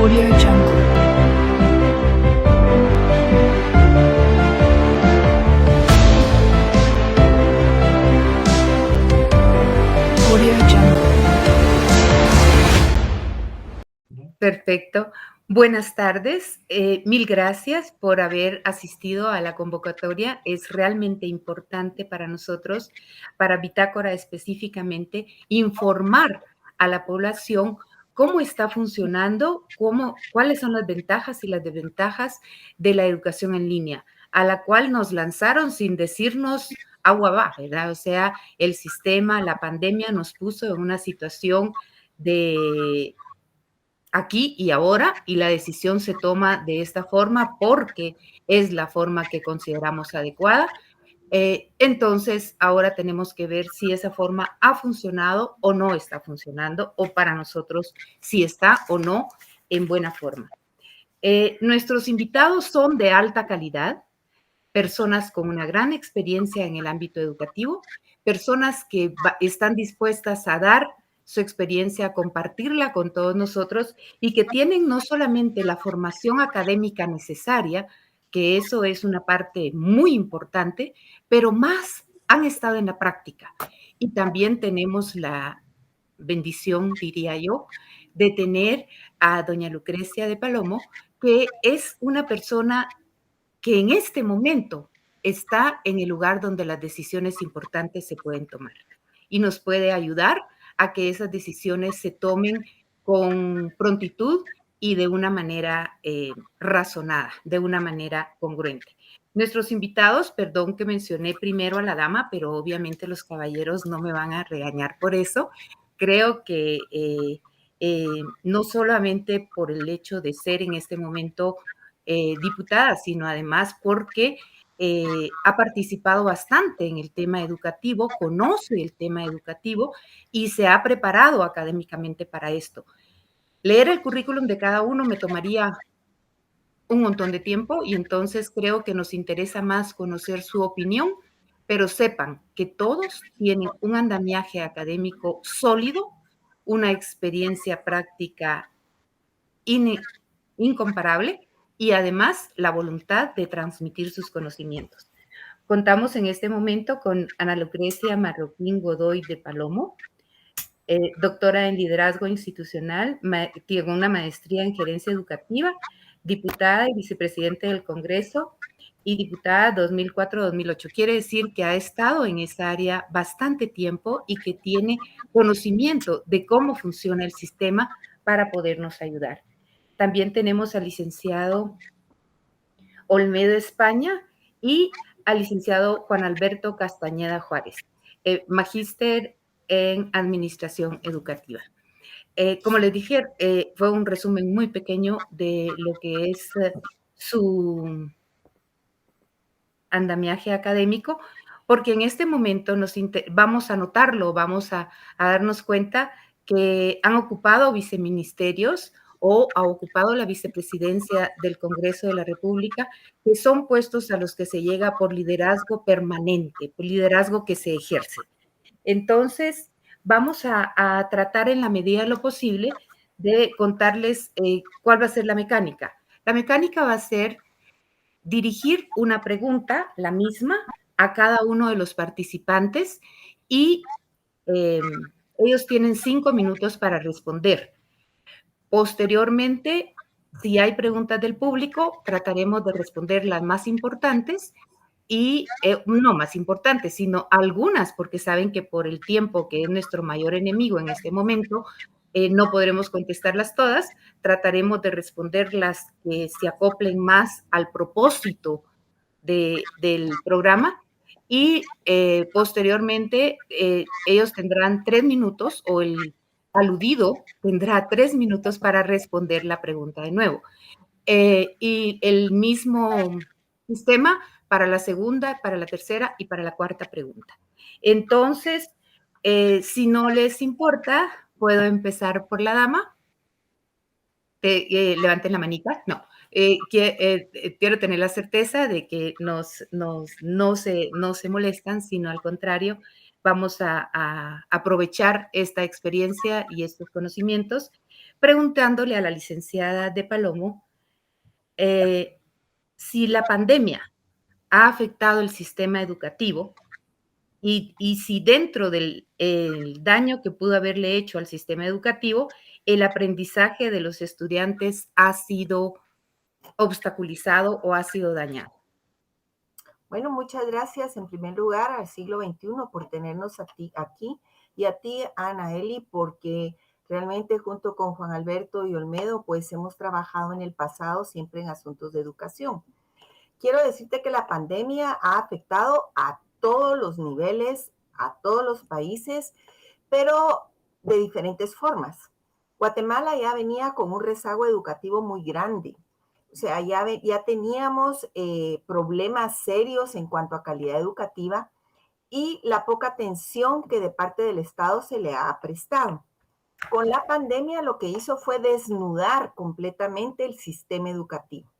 Audio Jungle. Audio Jungle. Perfecto. Buenas tardes. Mil gracias por haber asistido a la convocatoria. Es realmente importante para nosotros, para Bitácora específicamente, informar a la población cómo está funcionando, cuáles son las ventajas y las desventajas de la educación en línea, a la cual nos lanzaron sin decirnos agua va, ¿verdad? O sea, el sistema, la pandemia nos puso en una situación de aquí y ahora, y la decisión se toma de esta forma porque es la forma que consideramos adecuada. Entonces, ahora tenemos que ver si esa forma ha funcionado o no está funcionando, o para nosotros si está o no en buena forma. Nuestros invitados son de alta calidad, personas con una gran experiencia en el ámbito educativo, personas que están dispuestas a dar su experiencia, a compartirla con todos nosotros y que tienen no solamente la formación académica necesaria, que eso es una parte muy importante, pero más han estado en la práctica. Y también tenemos la bendición, diría yo, de tener a doña Lucrecia de Palomo, que es una persona que en este momento está en el lugar donde las decisiones importantes se pueden tomar y nos puede ayudar a que esas decisiones se tomen con prontitud y de una manera razonada, de una manera congruente. Nuestros invitados, perdón que mencioné primero a la dama, pero obviamente los caballeros no me van a regañar por eso. Creo que no solamente por el hecho de ser en este momento diputada, sino además porque ha participado bastante en el tema educativo, conoce el tema educativo y se ha preparado académicamente para esto. Leer el currículum de cada uno me tomaría un montón de tiempo y entonces creo que nos interesa más conocer su opinión, pero sepan que todos tienen un andamiaje académico sólido, una experiencia práctica incomparable y además la voluntad de transmitir sus conocimientos. Contamos en este momento con Ana Lucrecia Marroquín Godoy de Palomo, doctora en liderazgo institucional, tiene una maestría en gerencia educativa, diputada y vicepresidente del Congreso y diputada 2004-2008. Quiere decir que ha estado en esa área bastante tiempo y que tiene conocimiento de cómo funciona el sistema para podernos ayudar. También tenemos al licenciado Olmedo España y al licenciado Juan Alberto Castañeda Juárez, magíster en Administración Educativa. Como les dije, fue un resumen muy pequeño de lo que es su andamiaje académico, porque en este momento vamos a notarlo, vamos a darnos cuenta que han ocupado viceministerios o ha ocupado la vicepresidencia del Congreso de la República, que son puestos a los que se llega por liderazgo permanente, por liderazgo que se ejerce. Entonces, vamos a tratar en la medida de lo posible de contarles cuál va a ser la mecánica. La mecánica va a ser dirigir una pregunta, la misma, a cada uno de los participantes y ellos tienen 5 minutos para responder. Posteriormente, si hay preguntas del público, trataremos de responder las más importantes y no más importantes, sino algunas, porque saben que por el tiempo, que es nuestro mayor enemigo en este momento, no podremos contestarlas todas, trataremos de responder las que se acoplen más al propósito del programa y posteriormente ellos tendrán 3 minutos o el aludido tendrá 3 minutos para responder la pregunta de nuevo. Y el mismo sistema para la segunda, para la tercera y para la cuarta pregunta. Entonces, si no les importa, puedo empezar por la dama. Levanten la manita. No. Quiero tener la certeza de que no se molestan, sino al contrario, vamos a aprovechar esta experiencia y estos conocimientos preguntándole a la licenciada de Palomo eh, si la pandemia ha afectado el sistema educativo y si dentro del el daño que pudo haberle hecho al sistema educativo, el aprendizaje de los estudiantes ha sido obstaculizado o ha sido dañado. Bueno, muchas gracias en primer lugar al siglo XXI por tenernos a ti aquí y a ti, Ana Eli, porque realmente junto con Juan Alberto y Olmedo, pues hemos trabajado en el pasado siempre en asuntos de educación. Quiero decirte que la pandemia ha afectado a todos los niveles, a todos los países, pero de diferentes formas. Guatemala ya venía con un rezago educativo muy grande. O sea, ya teníamos problemas serios en cuanto a calidad educativa y la poca atención que de parte del Estado se le ha prestado. Con la pandemia lo que hizo fue desnudar completamente el sistema educativo.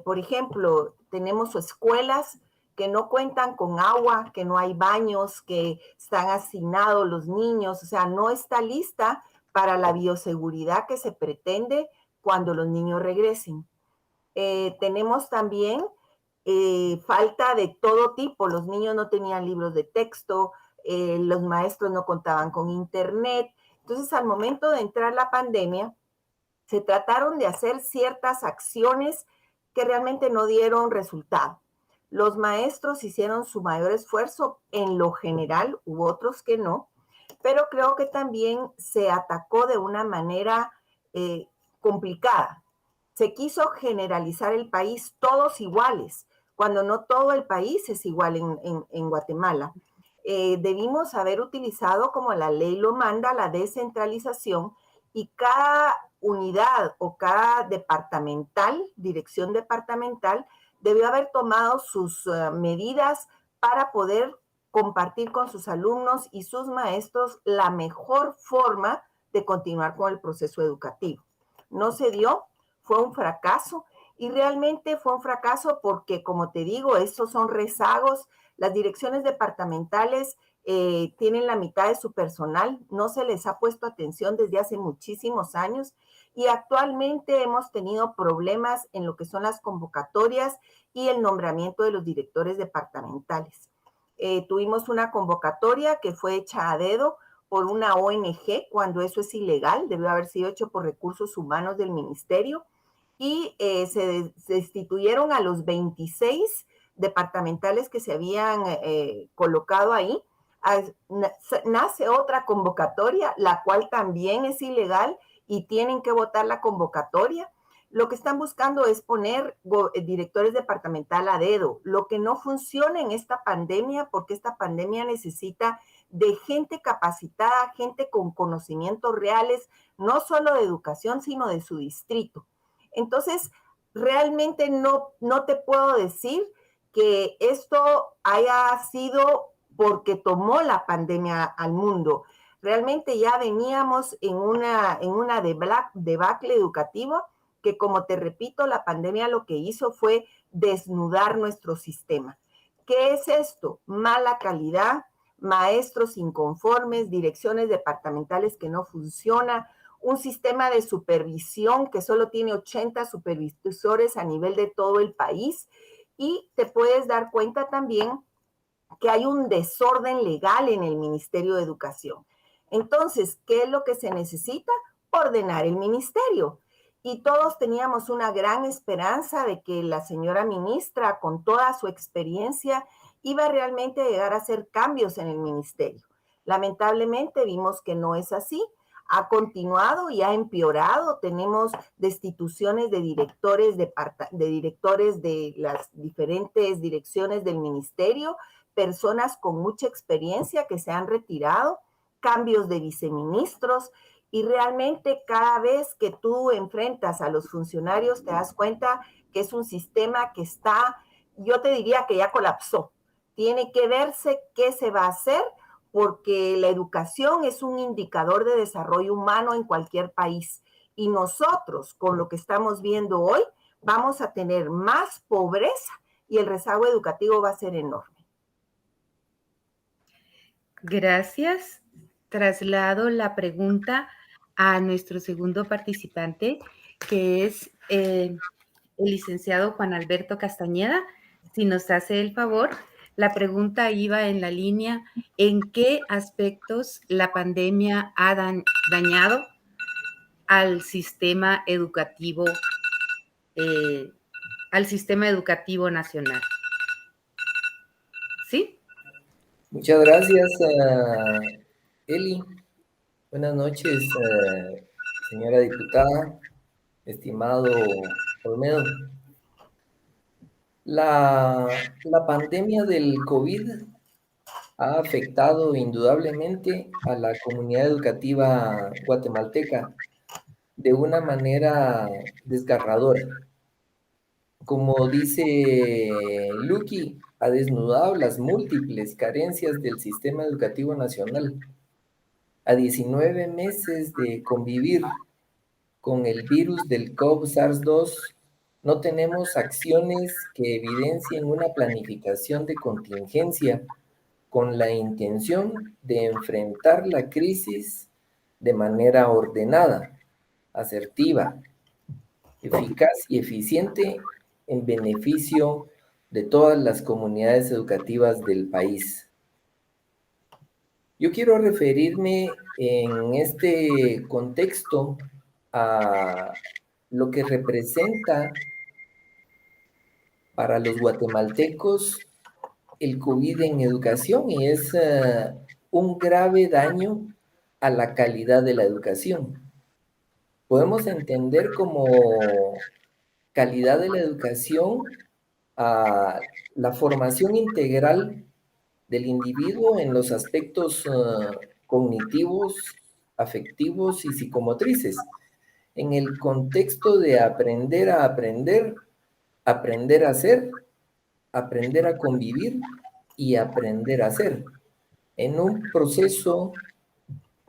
Por ejemplo, tenemos escuelas que no cuentan con agua, que no hay baños, que están hacinados los niños, o sea, no está lista para la bioseguridad que se pretende cuando los niños regresen. Tenemos también falta de todo tipo. Los niños no tenían libros de texto, los maestros no contaban con internet. Entonces, al momento de entrar la pandemia, se trataron de hacer ciertas acciones que realmente no dieron resultado. Los maestros hicieron su mayor esfuerzo en lo general, hubo otros que no, pero creo que también se atacó de una manera complicada. Se quiso generalizar el país todos iguales, cuando no todo el país es igual en Guatemala. Debimos haber utilizado, como la ley lo manda, la descentralización y cada unidad o cada departamental, dirección departamental, debió haber tomado sus medidas para poder compartir con sus alumnos y sus maestros la mejor forma de continuar con el proceso educativo. No se dio, fue un fracaso y realmente fue un fracaso porque, como te digo, estos son rezagos. Las direcciones departamentales tienen la mitad de su personal, no se les ha puesto atención desde hace muchísimos años y actualmente hemos tenido problemas en lo que son las convocatorias y el nombramiento de los directores departamentales. Tuvimos una convocatoria que fue hecha a dedo por una ONG cuando eso es ilegal, debió haber sido hecho por recursos humanos del ministerio y se destituyeron a los 26 departamentales que se habían colocado ahí. Nace otra convocatoria, la cual también es ilegal y tienen que votar la convocatoria. Lo que están buscando es poner directores departamental a dedo, lo que no funciona en esta pandemia, porque esta pandemia necesita de gente capacitada, gente con conocimientos reales, no solo de educación, sino de su distrito. Entonces, realmente no te puedo decir que esto haya sido porque tomó la pandemia al mundo. Realmente ya veníamos en una debacle educativa que, como te repito, la pandemia lo que hizo fue desnudar nuestro sistema. ¿Qué es esto? Mala calidad, maestros inconformes, direcciones departamentales que no funcionan, un sistema de supervisión que solo tiene 80 supervisores a nivel de todo el país y te puedes dar cuenta también que hay un desorden legal en el Ministerio de Educación. Entonces, ¿qué es lo que se necesita? Ordenar el ministerio. Y todos teníamos una gran esperanza de que la señora ministra, con toda su experiencia, iba realmente a llegar a hacer cambios en el ministerio. Lamentablemente vimos que no es así. Ha continuado y ha empeorado. Tenemos destituciones de directores de las diferentes direcciones del ministerio, personas con mucha experiencia que se han retirado, cambios de viceministros y realmente cada vez que tú enfrentas a los funcionarios te das cuenta que es un sistema que está, yo te diría que ya colapsó. Tiene que verse qué se va a hacer porque la educación es un indicador de desarrollo humano en cualquier país. Y nosotros, con lo que estamos viendo hoy, vamos a tener más pobreza y el rezago educativo va a ser enorme. Gracias. Traslado la pregunta a nuestro segundo participante, que es el licenciado Juan Alberto Castañeda. Si nos hace el favor, la pregunta iba en la línea, ¿en qué aspectos la pandemia ha dañado al sistema educativo, nacional? ¿Sí? Muchas gracias, Eli. Buenas noches, señora diputada, estimado Olmedo. La pandemia del COVID ha afectado indudablemente a la comunidad educativa guatemalteca de una manera desgarradora. Como dice Lucky, ha desnudado las múltiples carencias del sistema educativo nacional. A 19 meses de convivir con el virus del COVID-SARS-2, no tenemos acciones que evidencien una planificación de contingencia con la intención de enfrentar la crisis de manera ordenada, asertiva, eficaz y eficiente en beneficio de todas las comunidades educativas del país. Yo quiero referirme en este contexto a lo que representa para los guatemaltecos el COVID en educación, y es un grave daño a la calidad de la educación. Podemos entender como calidad de la educación a la formación integral del individuo en los aspectos cognitivos, afectivos y psicomotrices, en el contexto de aprender a aprender, aprender a ser, aprender a convivir y aprender a ser, en un proceso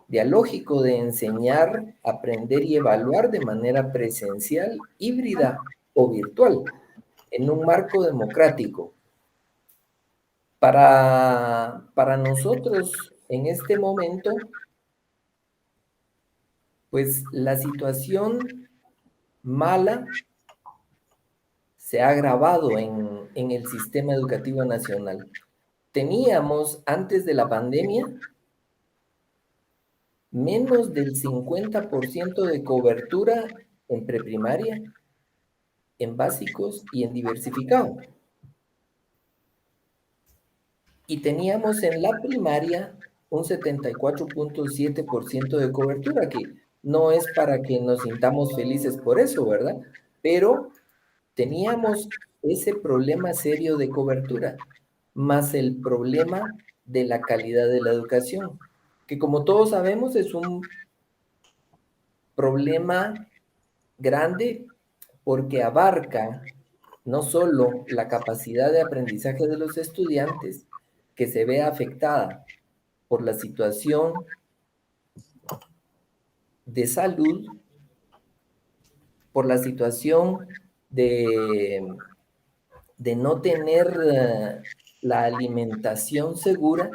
dialógico de enseñar, aprender y evaluar de manera presencial, híbrida o virtual, en un marco democrático. Para nosotros en este momento, pues la situación mala se ha agravado en el sistema educativo nacional. Teníamos antes de la pandemia menos del 50% de cobertura en preprimaria, en básicos y en diversificado. Y teníamos en la primaria un 74.7% de cobertura, que no es para que nos sintamos felices por eso, ¿verdad? Pero teníamos ese problema serio de cobertura, más el problema de la calidad de la educación, que como todos sabemos es un problema grande porque abarca no solo la capacidad de aprendizaje de los estudiantes, que se ve afectada por la situación de salud, por la situación de no tener la alimentación segura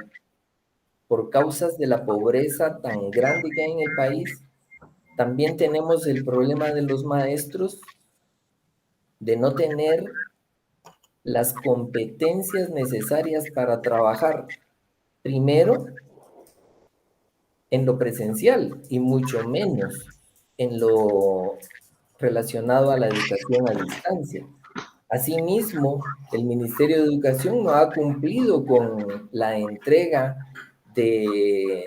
por causas de la pobreza tan grande que hay en el país. También tenemos el problema de los maestros, de no tener las competencias necesarias para trabajar, primero, en lo presencial y mucho menos en lo relacionado a la educación a distancia. Asimismo, el Ministerio de Educación no ha cumplido con la entrega de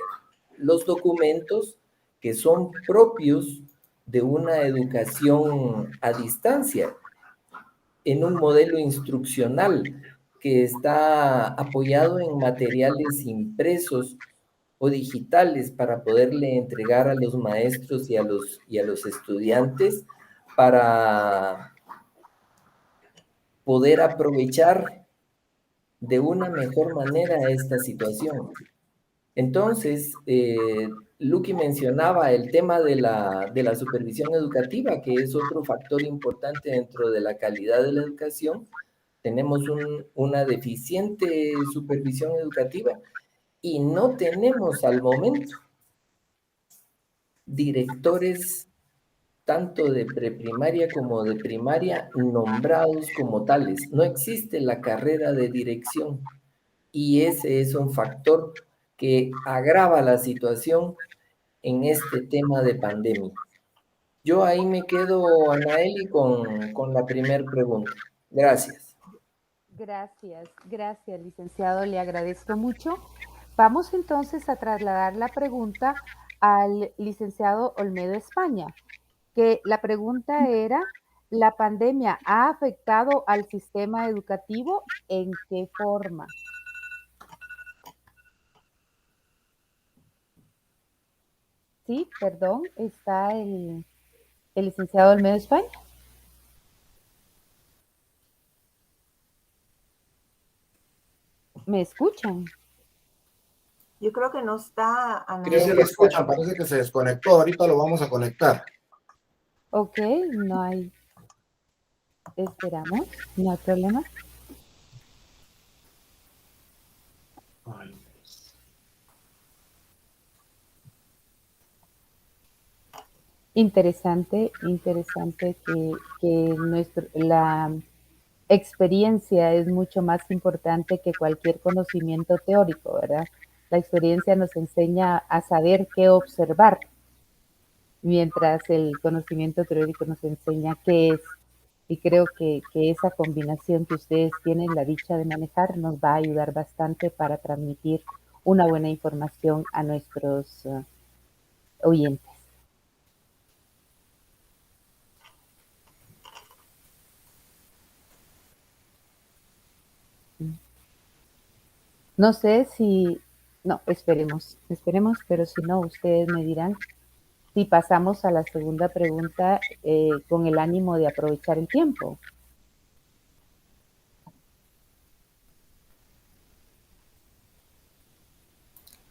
los documentos que son propios de una educación a distancia, en un modelo instruccional que está apoyado en materiales impresos o digitales para poderle entregar a los maestros y a los estudiantes para poder aprovechar de una mejor manera esta situación. Entonces, Lucky mencionaba el tema de la supervisión educativa, que es otro factor importante dentro de la calidad de la educación. Tenemos una deficiente supervisión educativa y no tenemos al momento directores tanto de preprimaria como de primaria nombrados como tales. No existe la carrera de dirección y ese es un factor que agrava la situación en este tema de pandemia. Yo ahí me quedo, Anaeli, con la primera pregunta. Gracias. Gracias, licenciado, le agradezco mucho. Vamos entonces a trasladar la pregunta al licenciado Olmedo España, que la pregunta era, ¿la pandemia ha afectado al sistema educativo? ¿En qué forma? Sí, perdón, está el licenciado Olmedo España. ¿Me escuchan? Yo creo que no está Sí, se le escuchan, parece que se desconectó. Ahorita lo vamos a conectar. Ok, no hay. Esperamos, no hay problema. Interesante que la experiencia es mucho más importante que cualquier conocimiento teórico, ¿verdad? La experiencia nos enseña a saber qué observar, mientras el conocimiento teórico nos enseña qué es. Y creo que esa combinación que ustedes tienen la dicha de manejar nos va a ayudar bastante para transmitir una buena información a nuestros oyentes. No sé si, no, esperemos, pero si no, ustedes me dirán si pasamos a la segunda pregunta con el ánimo de aprovechar el tiempo.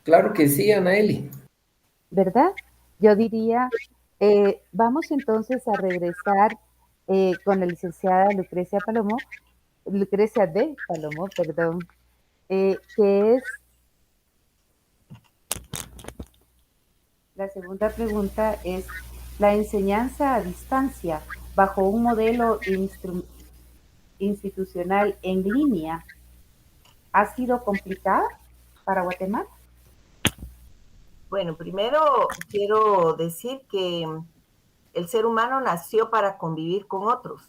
Claro que sí, Anaeli. ¿Verdad? Yo diría, vamos entonces a regresar con la licenciada Lucrecia D. Palomo, perdón, que es la segunda pregunta es la enseñanza a distancia bajo un modelo institucional en línea ha sido complicada para Guatemala. Bueno, primero quiero decir que el ser humano nació para convivir con otros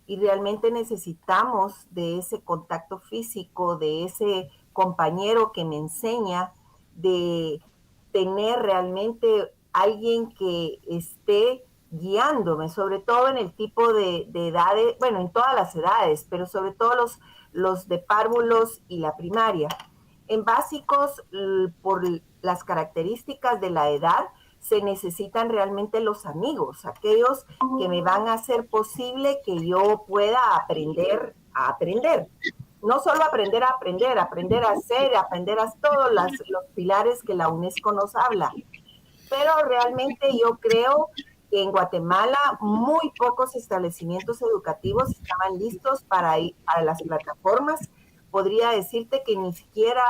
y realmente necesitamos de ese contacto físico, de ese compañero que me enseña, de tener realmente alguien que esté guiándome, sobre todo en el tipo de edades, bueno, en todas las edades, pero sobre todo los de párvulos y la primaria. En básicos, por las características de la edad, se necesitan realmente los amigos, aquellos que me van a hacer posible que yo pueda aprender a aprender. No solo aprender a aprender, aprender a hacer, aprender a todos los pilares que la UNESCO nos habla. Pero realmente yo creo que en Guatemala muy pocos establecimientos educativos estaban listos para las plataformas. Podría decirte que ni siquiera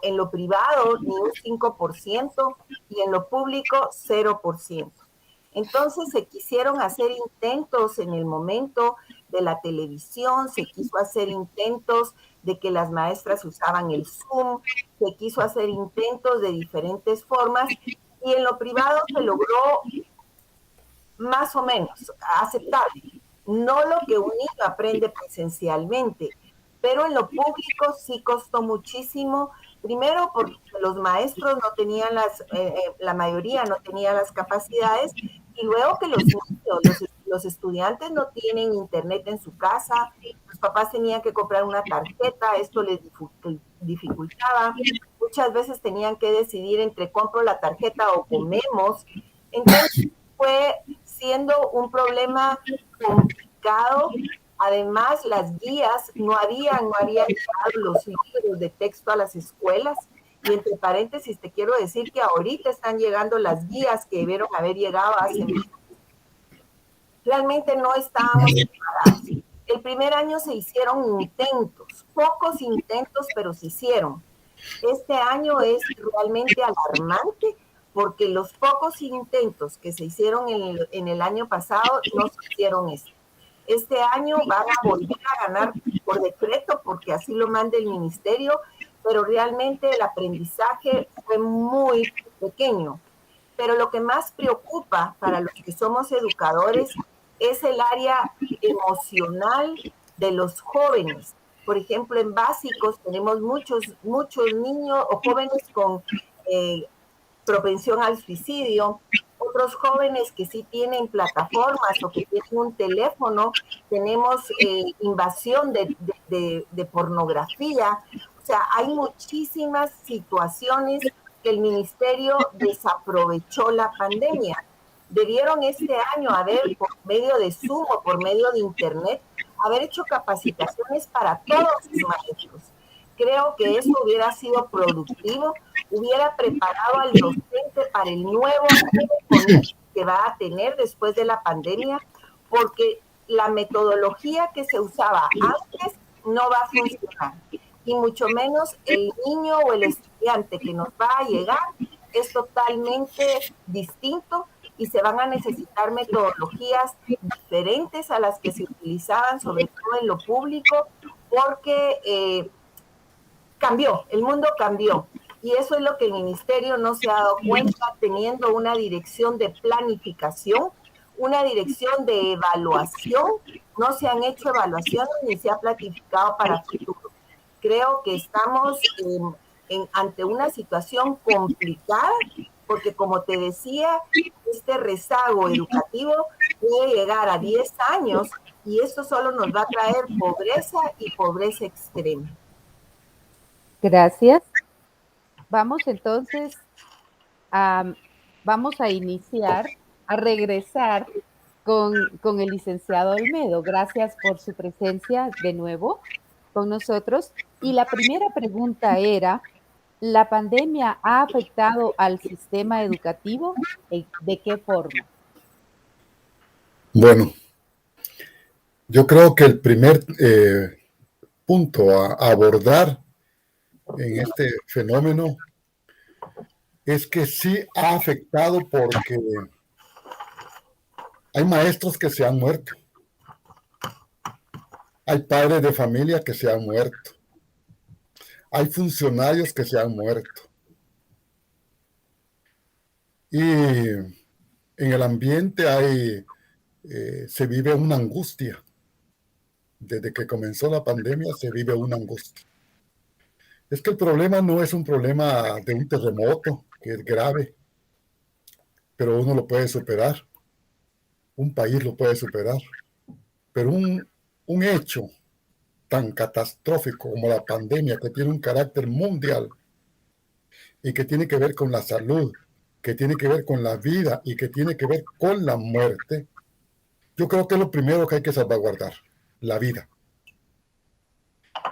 en lo privado ni un 5% y en lo público 0%. Entonces se quisieron hacer intentos en el momento de la televisión, se quiso hacer intentos de que las maestras usaban el Zoom, se quiso hacer intentos de diferentes formas y en lo privado se logró más o menos aceptable. No lo que un niño aprende presencialmente, pero en lo público sí costó muchísimo. Primero porque los maestros no tenían la mayoría no tenía las capacidades y luego que los niños, los estudiantes no tienen internet en su casa, los papás tenían que comprar una tarjeta, esto les dificultaba. Muchas veces tenían que decidir entre compro la tarjeta o comemos. Entonces fue siendo un problema complicado. Además, las guías no habían llegado los libros de texto a las escuelas. Y entre paréntesis, te quiero decir que ahorita están llegando las guías que debieron haber llegado hace meses. Realmente no estábamos preparados. El primer año se hicieron intentos, pocos intentos, pero se hicieron. Este año es realmente alarmante porque los pocos intentos que se hicieron en el año pasado no se hicieron esto. Este año van a volver a ganar por decreto, porque así lo manda el ministerio, pero realmente el aprendizaje fue muy pequeño. Pero lo que más preocupa para los que somos educadores es el área emocional de los jóvenes. Por ejemplo, en básicos tenemos muchos niños o jóvenes con propensión al suicidio, otros jóvenes que sí tienen plataformas o que tienen un teléfono, tenemos invasión de pornografía. O sea, hay muchísimas situaciones que el ministerio desaprovechó la pandemia. Debieron este año haber, por medio de Zoom o por medio de Internet, haber hecho capacitaciones para todos los maestros. Creo que eso hubiera sido productivo, hubiera preparado al docente para el nuevo que va a tener después de la pandemia, porque la metodología que se usaba antes no va a funcionar, y mucho menos el niño o el estudiante que nos va a llegar es totalmente distinto y se van a necesitar metodologías diferentes a las que se utilizaban, sobre todo en lo público, porque cambió, el mundo cambió. Y eso es lo que el ministerio no se ha dado cuenta, teniendo una dirección de planificación, una dirección de evaluación. No se han hecho evaluaciones ni se ha planificado para futuro. Creo que estamos ante una situación complicada, porque como te decía, este rezago educativo puede llegar a 10 años y esto solo nos va a traer pobreza y pobreza extrema. Gracias. Vamos entonces vamos a iniciar, a regresar con el licenciado Olmedo. Gracias por su presencia de nuevo con nosotros. Y la primera pregunta era, ¿la pandemia ha afectado al sistema educativo? ¿De qué forma? Bueno, yo creo que el primer punto a abordar en este fenómeno es que sí ha afectado porque hay maestros que se han muerto, hay padres de familia que se han muerto, hay funcionarios que se han muerto. Y en el ambiente se vive una angustia. Desde que comenzó la pandemia se vive una angustia. Es que el problema no es un problema de un terremoto, que es grave, pero uno lo puede superar. Un país lo puede superar. Pero un hecho tan catastrófico como la pandemia, que tiene un carácter mundial y que tiene que ver con la salud, que tiene que ver con la vida y que tiene que ver con la muerte, yo creo que es lo primero que hay que salvaguardar, la vida.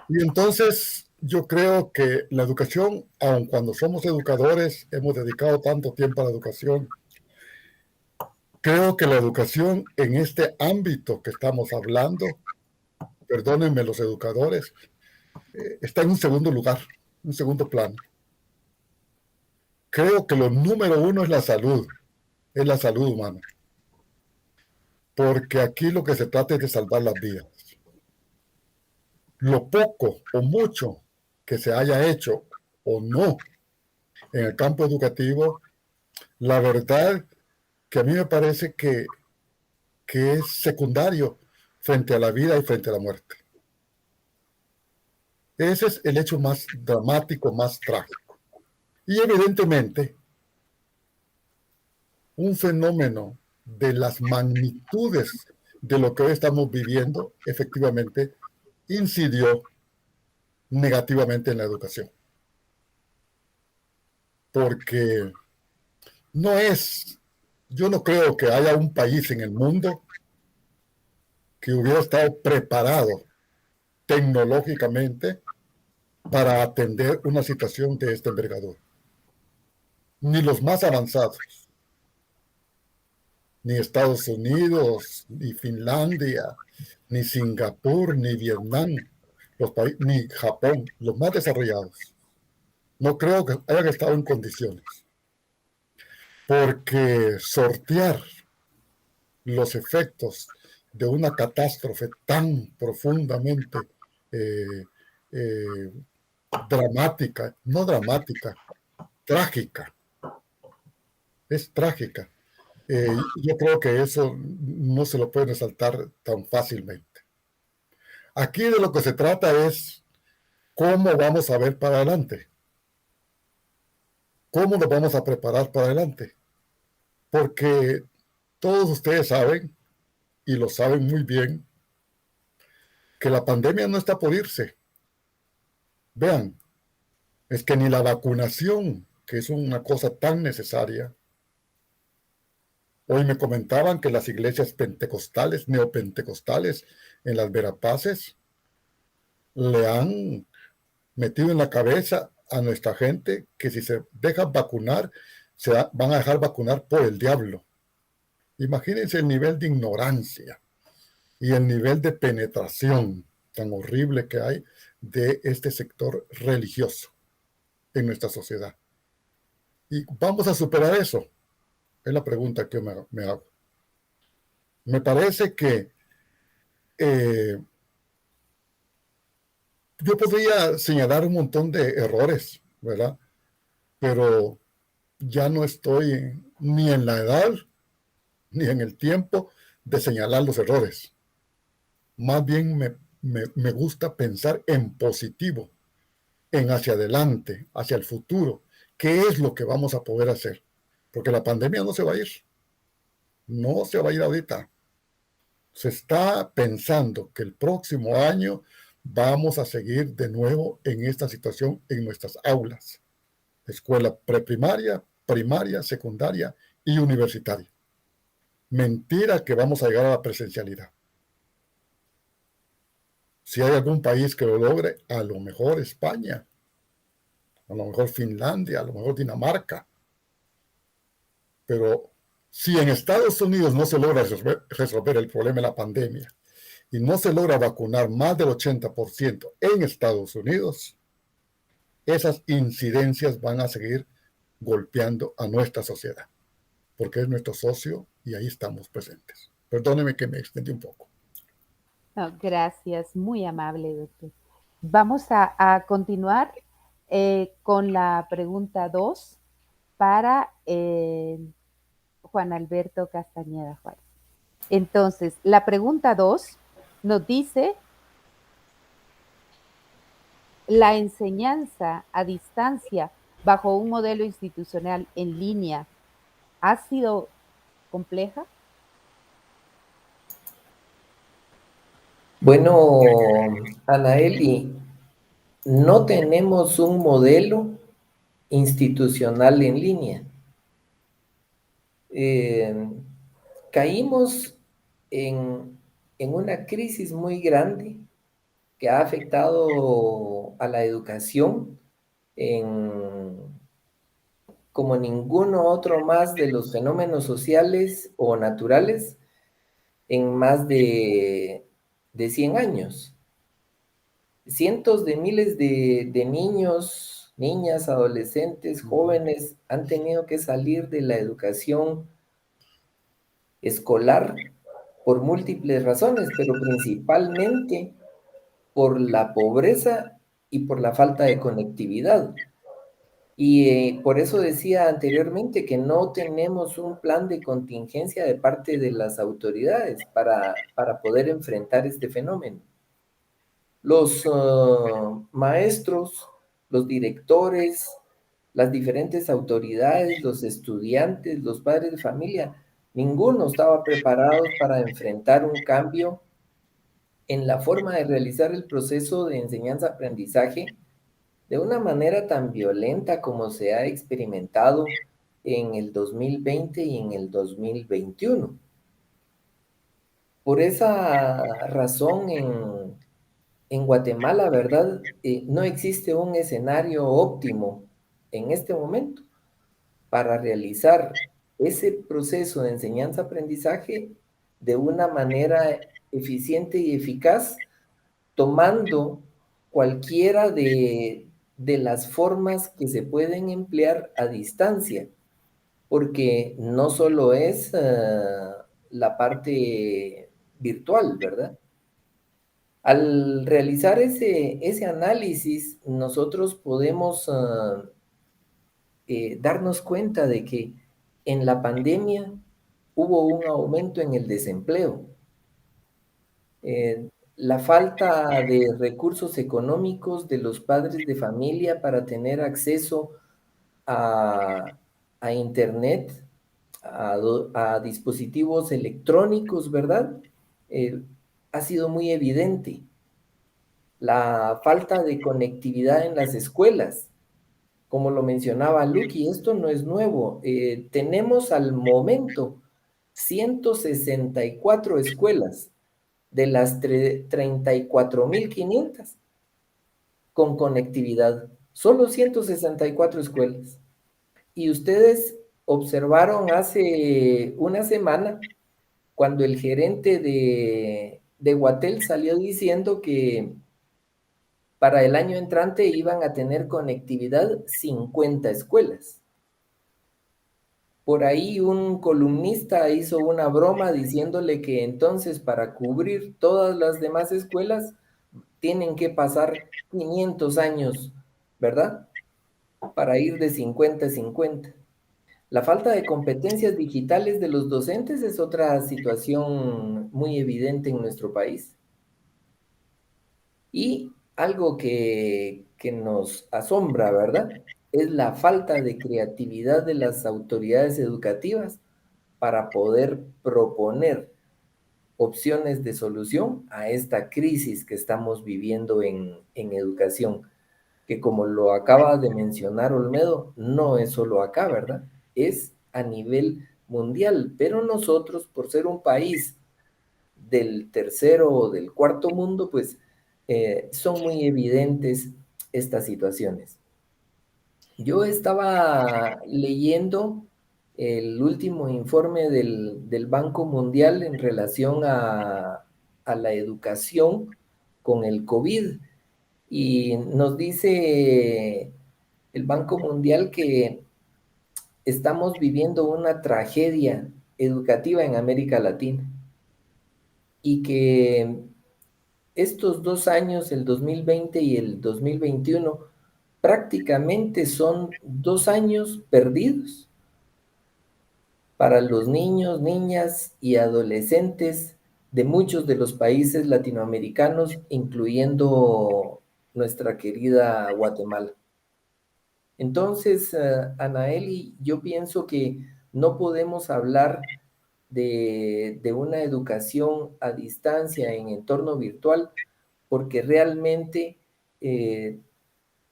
Y entonces yo creo que la educación, aun cuando somos educadores, hemos dedicado tanto tiempo a la educación, creo que la educación en este ámbito que estamos hablando, perdónenme los educadores, está en un segundo lugar, un segundo plano. Creo que lo número uno es la salud humana. Porque aquí lo que se trata es de salvar las vidas. Lo poco o mucho que se haya hecho o no en el campo educativo, la verdad que a mí me parece que es secundario frente a la vida y frente a la muerte. Ese es el hecho más dramático, más trágico. Y evidentemente, un fenómeno de las magnitudes de lo que hoy estamos viviendo, efectivamente, incidió negativamente en la educación. Porque yo no creo que haya un país en el mundo que hubiera estado preparado tecnológicamente para atender una situación de esta envergadura. Ni los más avanzados, ni Estados Unidos, ni Finlandia, ni Singapur, ni Vietnam, ni Japón, los más desarrollados. No creo que hayan estado en condiciones. porque sortear los efectos de una catástrofe tan profundamente eh, eh, dramática, no dramática, trágica, es trágica. Yo creo que eso no se lo puede resaltar tan fácilmente. Aquí de lo que se trata es cómo vamos a ver para adelante, cómo nos vamos a preparar para adelante, porque todos ustedes saben, y lo saben muy bien, que la pandemia no está por irse. Vean, es que ni la vacunación, que es una cosa tan necesaria, hoy me comentaban que las iglesias pentecostales, neopentecostales, en las Verapaces, le han metido en la cabeza a nuestra gente que si se dejan vacunar, van a dejar vacunar por el diablo. Imagínense el nivel de ignorancia y el nivel de penetración tan horrible que hay de este sector religioso en nuestra sociedad. ¿Y vamos a superar eso? Es la pregunta que me hago. Me parece que yo podría señalar un montón de errores, ¿verdad? Pero ya no estoy ni en la edad ni en el tiempo de señalar los errores. Más bien me gusta pensar en positivo, en hacia adelante, hacia el futuro. ¿Qué es lo que vamos a poder hacer? Porque la pandemia no se va a ir. No se va a ir ahorita. Se está pensando que el próximo año vamos a seguir de nuevo en esta situación en nuestras aulas. Escuela preprimaria, primaria, secundaria y universitaria. Mentira que vamos a llegar a la presencialidad. Si hay algún país que lo logre, a lo mejor España, a lo mejor Finlandia, a lo mejor Dinamarca. Pero si en Estados Unidos no se logra resolver el problema de la pandemia y no se logra vacunar más del 80% en Estados Unidos, esas incidencias van a seguir golpeando a nuestra sociedad, porque es nuestro socio y ahí estamos presentes. Perdóneme que me extendí un poco. No, gracias, muy amable, doctor. Vamos a continuar con la pregunta 2 para Juan Alberto Castañeda Juárez. Entonces, la pregunta 2 nos dice: ¿la enseñanza a distancia bajo un modelo institucional en línea ha sido compleja? Bueno, Anaeli, no tenemos un modelo institucional en línea. Caímos en una crisis muy grande que ha afectado a la educación como ninguno otro más de los fenómenos sociales o naturales en más de 100 años. Cientos de miles de niños, niñas, adolescentes, jóvenes han tenido que salir de la educación escolar por múltiples razones, pero principalmente por la pobreza y por la falta de conectividad. Y por eso decía anteriormente que no tenemos un plan de contingencia de parte de las autoridades para poder enfrentar este fenómeno. Los maestros, los directores, las diferentes autoridades, los estudiantes, los padres de familia, ninguno estaba preparado para enfrentar un cambio en la forma de realizar el proceso de enseñanza-aprendizaje de una manera tan violenta como se ha experimentado en el 2020 y en el 2021. Por esa razón, en Guatemala, ¿verdad? No existe un escenario óptimo en este momento para realizar ese proceso de enseñanza-aprendizaje de una manera eficiente y eficaz, tomando cualquiera de las formas que se pueden emplear a distancia, porque no solo es la parte virtual, ¿verdad? Al realizar ese análisis, nosotros podemos darnos cuenta de que en la pandemia hubo un aumento en el desempleo. La falta de recursos económicos de los padres de familia para tener acceso a, a Internet, a dispositivos electrónicos, ¿verdad? Ha sido muy evidente. La falta de conectividad en las escuelas, como lo mencionaba Lucky, esto no es nuevo. Tenemos al momento 164 escuelas de las 34.500 con conectividad. Solo 164 escuelas. Y ustedes observaron hace una semana cuando el gerente de Guatel salió diciendo que para el año entrante iban a tener conectividad 50 escuelas. Por ahí un columnista hizo una broma diciéndole que entonces para cubrir todas las demás escuelas tienen que pasar 500 años, ¿verdad? Para ir de 50 a 50. La falta de competencias digitales de los docentes es otra situación muy evidente en nuestro país. Y algo que nos asombra, ¿verdad? Es la falta de creatividad de las autoridades educativas para poder proponer opciones de solución a esta crisis que estamos viviendo en educación, que como lo acaba de mencionar Olmedo, no es solo acá, ¿verdad? Es a nivel mundial, pero nosotros, por ser un país del tercero o del cuarto mundo, pues son muy evidentes estas situaciones. Yo estaba leyendo el último informe del Banco Mundial en relación a la educación con el COVID y nos dice el Banco Mundial que estamos viviendo una tragedia educativa en América Latina y que estos 2 años, el 2020 y el 2021, prácticamente son 2 años perdidos para los niños, niñas y adolescentes de muchos de los países latinoamericanos, incluyendo nuestra querida Guatemala. Entonces, Anaeli, yo pienso que no podemos hablar de una educación a distancia en entorno virtual porque realmente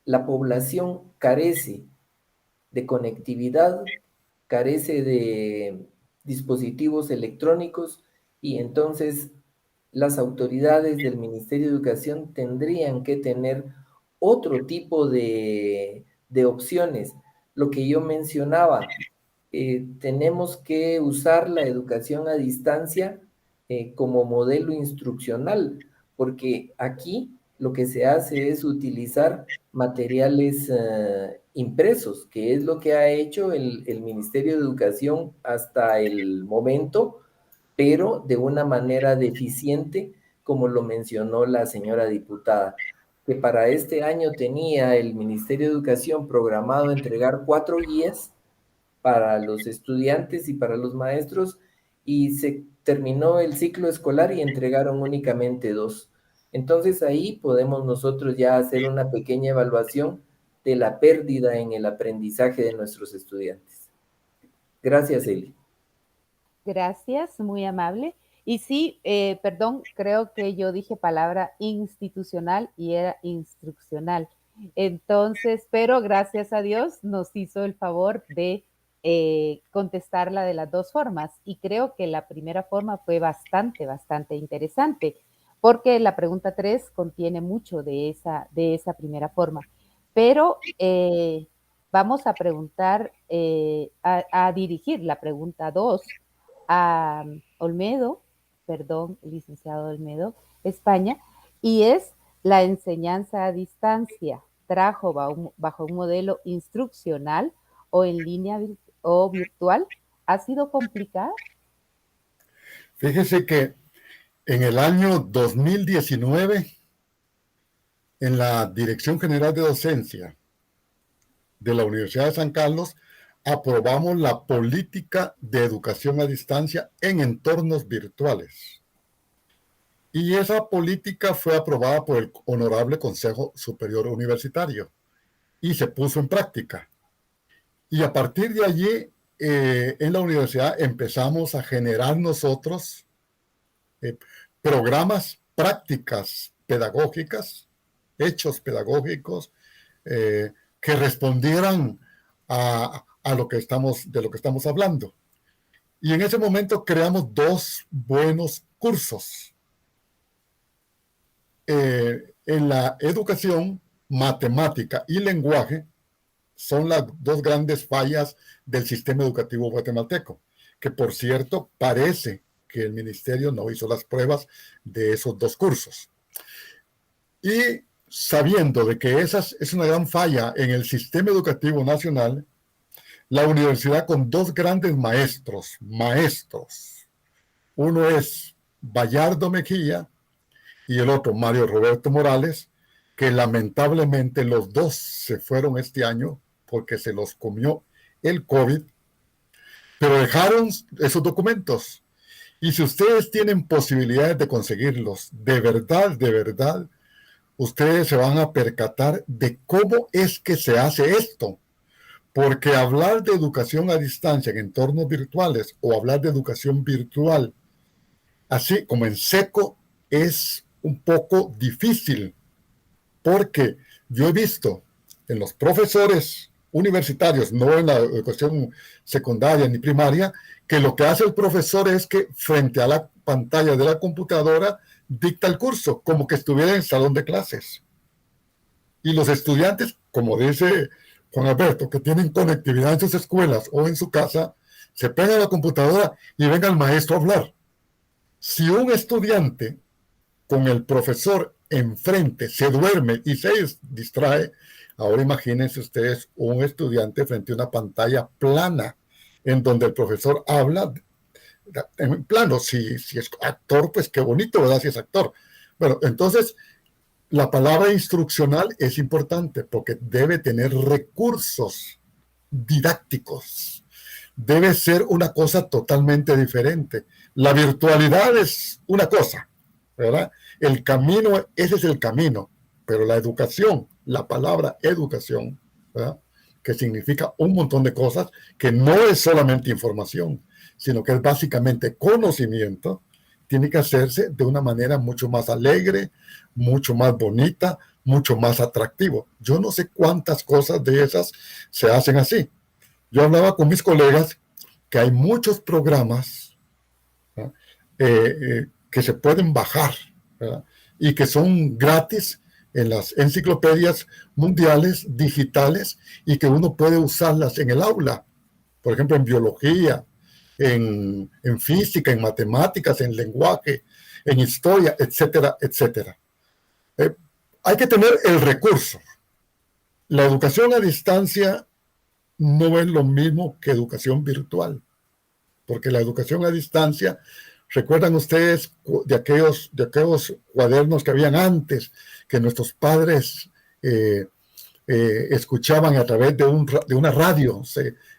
la población carece de conectividad, carece de dispositivos electrónicos y entonces las autoridades del Ministerio de Educación tendrían que tener otro tipo de opciones. Lo que yo mencionaba, tenemos que usar la educación a distancia como modelo instruccional, porque aquí lo que se hace es utilizar materiales impresos, que es lo que ha hecho el Ministerio de Educación hasta el momento, pero de una manera deficiente, como lo mencionó la señora diputada, que para este año tenía el Ministerio de Educación programado entregar 4 guías para los estudiantes y para los maestros, y se terminó el ciclo escolar y entregaron únicamente 2. Entonces ahí podemos nosotros ya hacer una pequeña evaluación de la pérdida en el aprendizaje de nuestros estudiantes. Gracias, Eli. Gracias, muy amable. Y sí, perdón, creo que yo dije palabra institucional y era instruccional. Entonces, pero gracias a Dios nos hizo el favor de contestarla de las dos formas. Y creo que la primera forma fue bastante interesante, porque la pregunta 3 contiene mucho de esa primera forma. Pero vamos a preguntar, a dirigir la pregunta 2 a Olmedo, perdón, licenciado Olmedo, España, y es la enseñanza a distancia. ¿Trajo bajo un modelo instruccional o en línea o virtual ha sido complicada? Fíjese que en el año 2019, en la Dirección General de Docencia de la Universidad de San Carlos, aprobamos la política de educación a distancia en entornos virtuales. Y esa política fue aprobada por el Honorable Consejo Superior Universitario y se puso en práctica. Y a partir de allí, en la universidad empezamos a generar nosotros programas, prácticas pedagógicas, hechos pedagógicos que respondieran a lo que de lo que estamos hablando. Y en ese momento creamos 2 buenos cursos. En la educación, matemática y lenguaje son las 2 grandes fallas del sistema educativo guatemalteco, que por cierto parece que el ministerio no hizo las pruebas de esos 2 cursos. Y sabiendo de que esa es una gran falla en el sistema educativo nacional, la universidad con 2 grandes maestros, uno es Bayardo Mejía y el otro Mario Roberto Morales, que lamentablemente los 2 se fueron este año porque se los comió el COVID, pero dejaron esos documentos. Y si ustedes tienen posibilidades de conseguirlos, de verdad, ustedes se van a percatar de cómo es que se hace esto. Porque hablar de educación a distancia en entornos virtuales o hablar de educación virtual, así como en seco, es un poco difícil. Porque yo he visto en los profesores universitarios, no en la educación secundaria ni primaria, que lo que hace el profesor es que frente a la pantalla de la computadora dicta el curso, como que estuviera en el salón de clases. Y los estudiantes, como dice Juan Alberto, que tienen conectividad en sus escuelas o en su casa, se pegan a la computadora y venga el maestro a hablar. Si un estudiante con el profesor enfrente se duerme y se distrae, ahora imagínense ustedes un estudiante frente a una pantalla plana en donde el profesor habla en plano. Si es actor, pues qué bonito, ¿verdad? Si es actor. Bueno, entonces la palabra instruccional es importante porque debe tener recursos didácticos. Debe ser una cosa totalmente diferente. La virtualidad es una cosa, ¿verdad? El camino, ese es el camino, pero la educación, la palabra educación, ¿verdad?, que significa un montón de cosas, que no es solamente información, sino que es básicamente conocimiento, tiene que hacerse de una manera mucho más alegre, mucho más bonita, mucho más atractivo. Yo no sé cuántas cosas de esas se hacen así. Yo hablaba con mis colegas que hay muchos programas que se pueden bajar, ¿verdad?, y que son gratis en las enciclopedias mundiales digitales y que uno puede usarlas en el aula, por ejemplo en biología, en física, en matemáticas, en lenguaje, en historia, etcétera, etcétera. Hay que tener el recurso. La educación a distancia no es lo mismo que educación virtual, porque la educación a distancia, ¿recuerdan ustedes de aquellos cuadernos que habían antes, que nuestros padres escuchaban a través de una radio?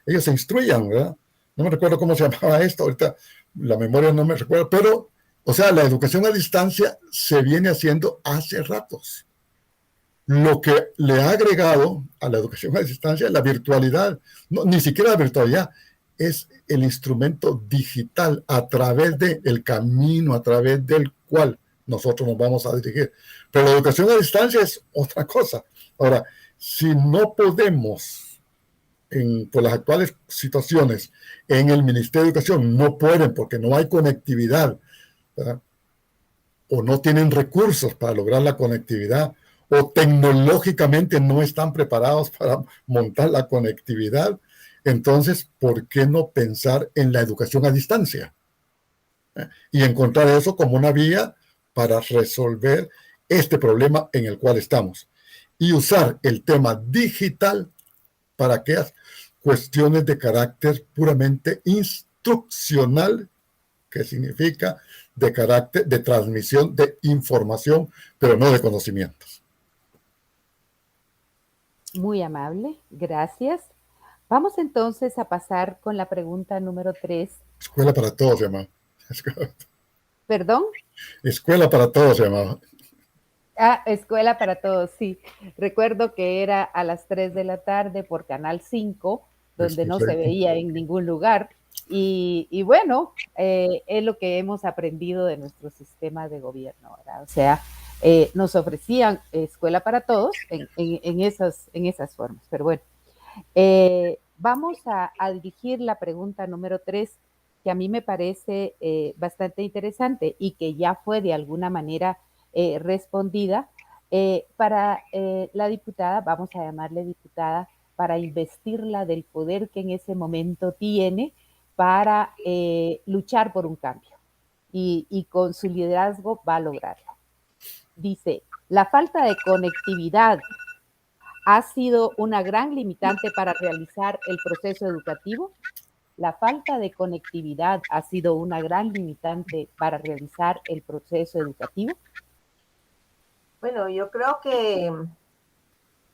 Ellos se instruían, ¿verdad? No me recuerdo cómo se llamaba esto, ahorita la memoria no me recuerda, pero, o sea, la educación a distancia se viene haciendo hace ratos. Lo que le ha agregado a la educación a distancia es la virtualidad, no, ni siquiera la virtualidad, es el instrumento digital a través del camino, a través del cual nosotros nos vamos a dirigir. Pero la educación a distancia es otra cosa. Ahora, si no podemos, por las actuales situaciones, en el Ministerio de Educación no pueden porque no hay conectividad, ¿verdad?, o no tienen recursos para lograr la conectividad, o tecnológicamente no están preparados para montar la conectividad, entonces, ¿por qué no pensar en la educación a distancia? Y encontrar eso como una vía para resolver este problema en el cual estamos. Y usar el tema digital para cuestiones de carácter puramente instruccional, que significa de carácter de transmisión de información, pero no de conocimientos. Muy amable, gracias. Vamos entonces a pasar con la pregunta número 3. Escuela para todos se llamaba. ¿Perdón? Escuela para todos se llamaba. Ah, Escuela para Todos, sí. Recuerdo que era a las 3 de la tarde por Canal 5, donde no se veía en ningún lugar. Y bueno, es lo que hemos aprendido de nuestro sistema de gobierno, ¿verdad? O sea, nos ofrecían Escuela para Todos en esas formas. Pero bueno, vamos a dirigir la pregunta número 3, que a mí me parece bastante interesante y que ya fue de alguna manera respondida para la diputada, vamos a llamarle diputada, para investirla del poder que en ese momento tiene para luchar por un cambio y con su liderazgo va a lograrlo. Dice, la falta de conectividad ha sido una gran limitante para realizar el proceso educativo. La falta de conectividad ha sido una gran limitante para realizar el proceso educativo. Bueno, yo creo que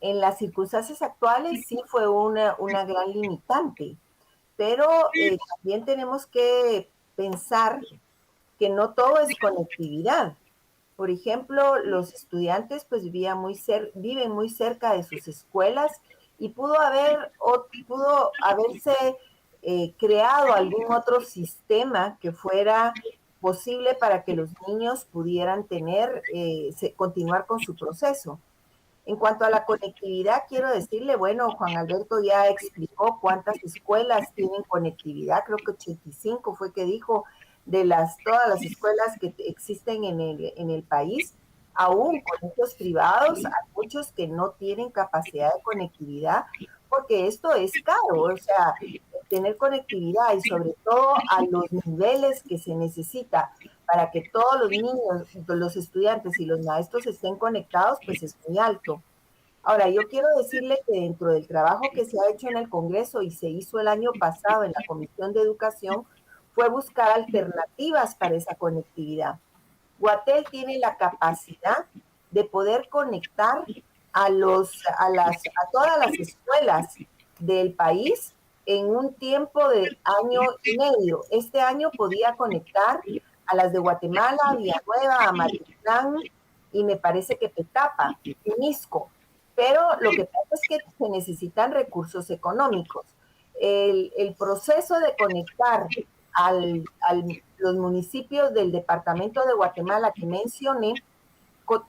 en las circunstancias actuales sí fue una gran limitante, pero también tenemos que pensar que no todo es conectividad. Por ejemplo, los estudiantes pues viven muy cerca de sus escuelas y pudo haberse creado algún otro sistema que fuera posible para que los niños pudieran continuar con su proceso. En cuanto a la conectividad, quiero decirle, bueno, Juan Alberto ya explicó cuántas escuelas tienen conectividad, creo que 85 fue que dijo, todas las escuelas que existen en el país, aún colegios privados, hay muchos que no tienen capacidad de conectividad, porque esto es caro, o sea, tener conectividad y sobre todo a los niveles que se necesita para que todos los niños, los estudiantes y los maestros estén conectados, pues es muy alto. Ahora, yo quiero decirle que dentro del trabajo que se ha hecho en el Congreso y se hizo el año pasado en la Comisión de Educación, fue buscar alternativas para esa conectividad. Guatel tiene la capacidad de poder conectar a todas las escuelas del país en un tiempo de año y medio. Este año podía conectar a las de Guatemala, Villanueva, Amatitlán y me parece que Petapa, Temisco. Pero lo que pasa es que se necesitan recursos económicos. El proceso de conectar los municipios del departamento de Guatemala que mencioné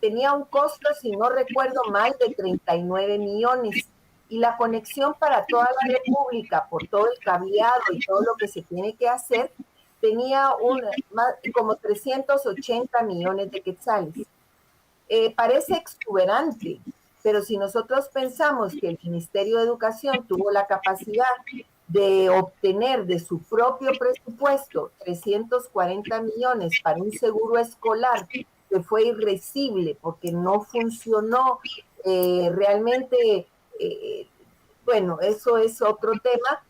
tenía un costo, si no recuerdo mal, de 39 millones. Y la conexión para toda la República, por todo el cableado y todo lo que se tiene que hacer, tenía como 380 millones de quetzales. Parece exuberante, pero si nosotros pensamos que el Ministerio de Educación tuvo la capacidad de obtener de su propio presupuesto 340 millones para un seguro escolar que fue irrecible porque no funcionó realmente, bueno, eso es otro tema.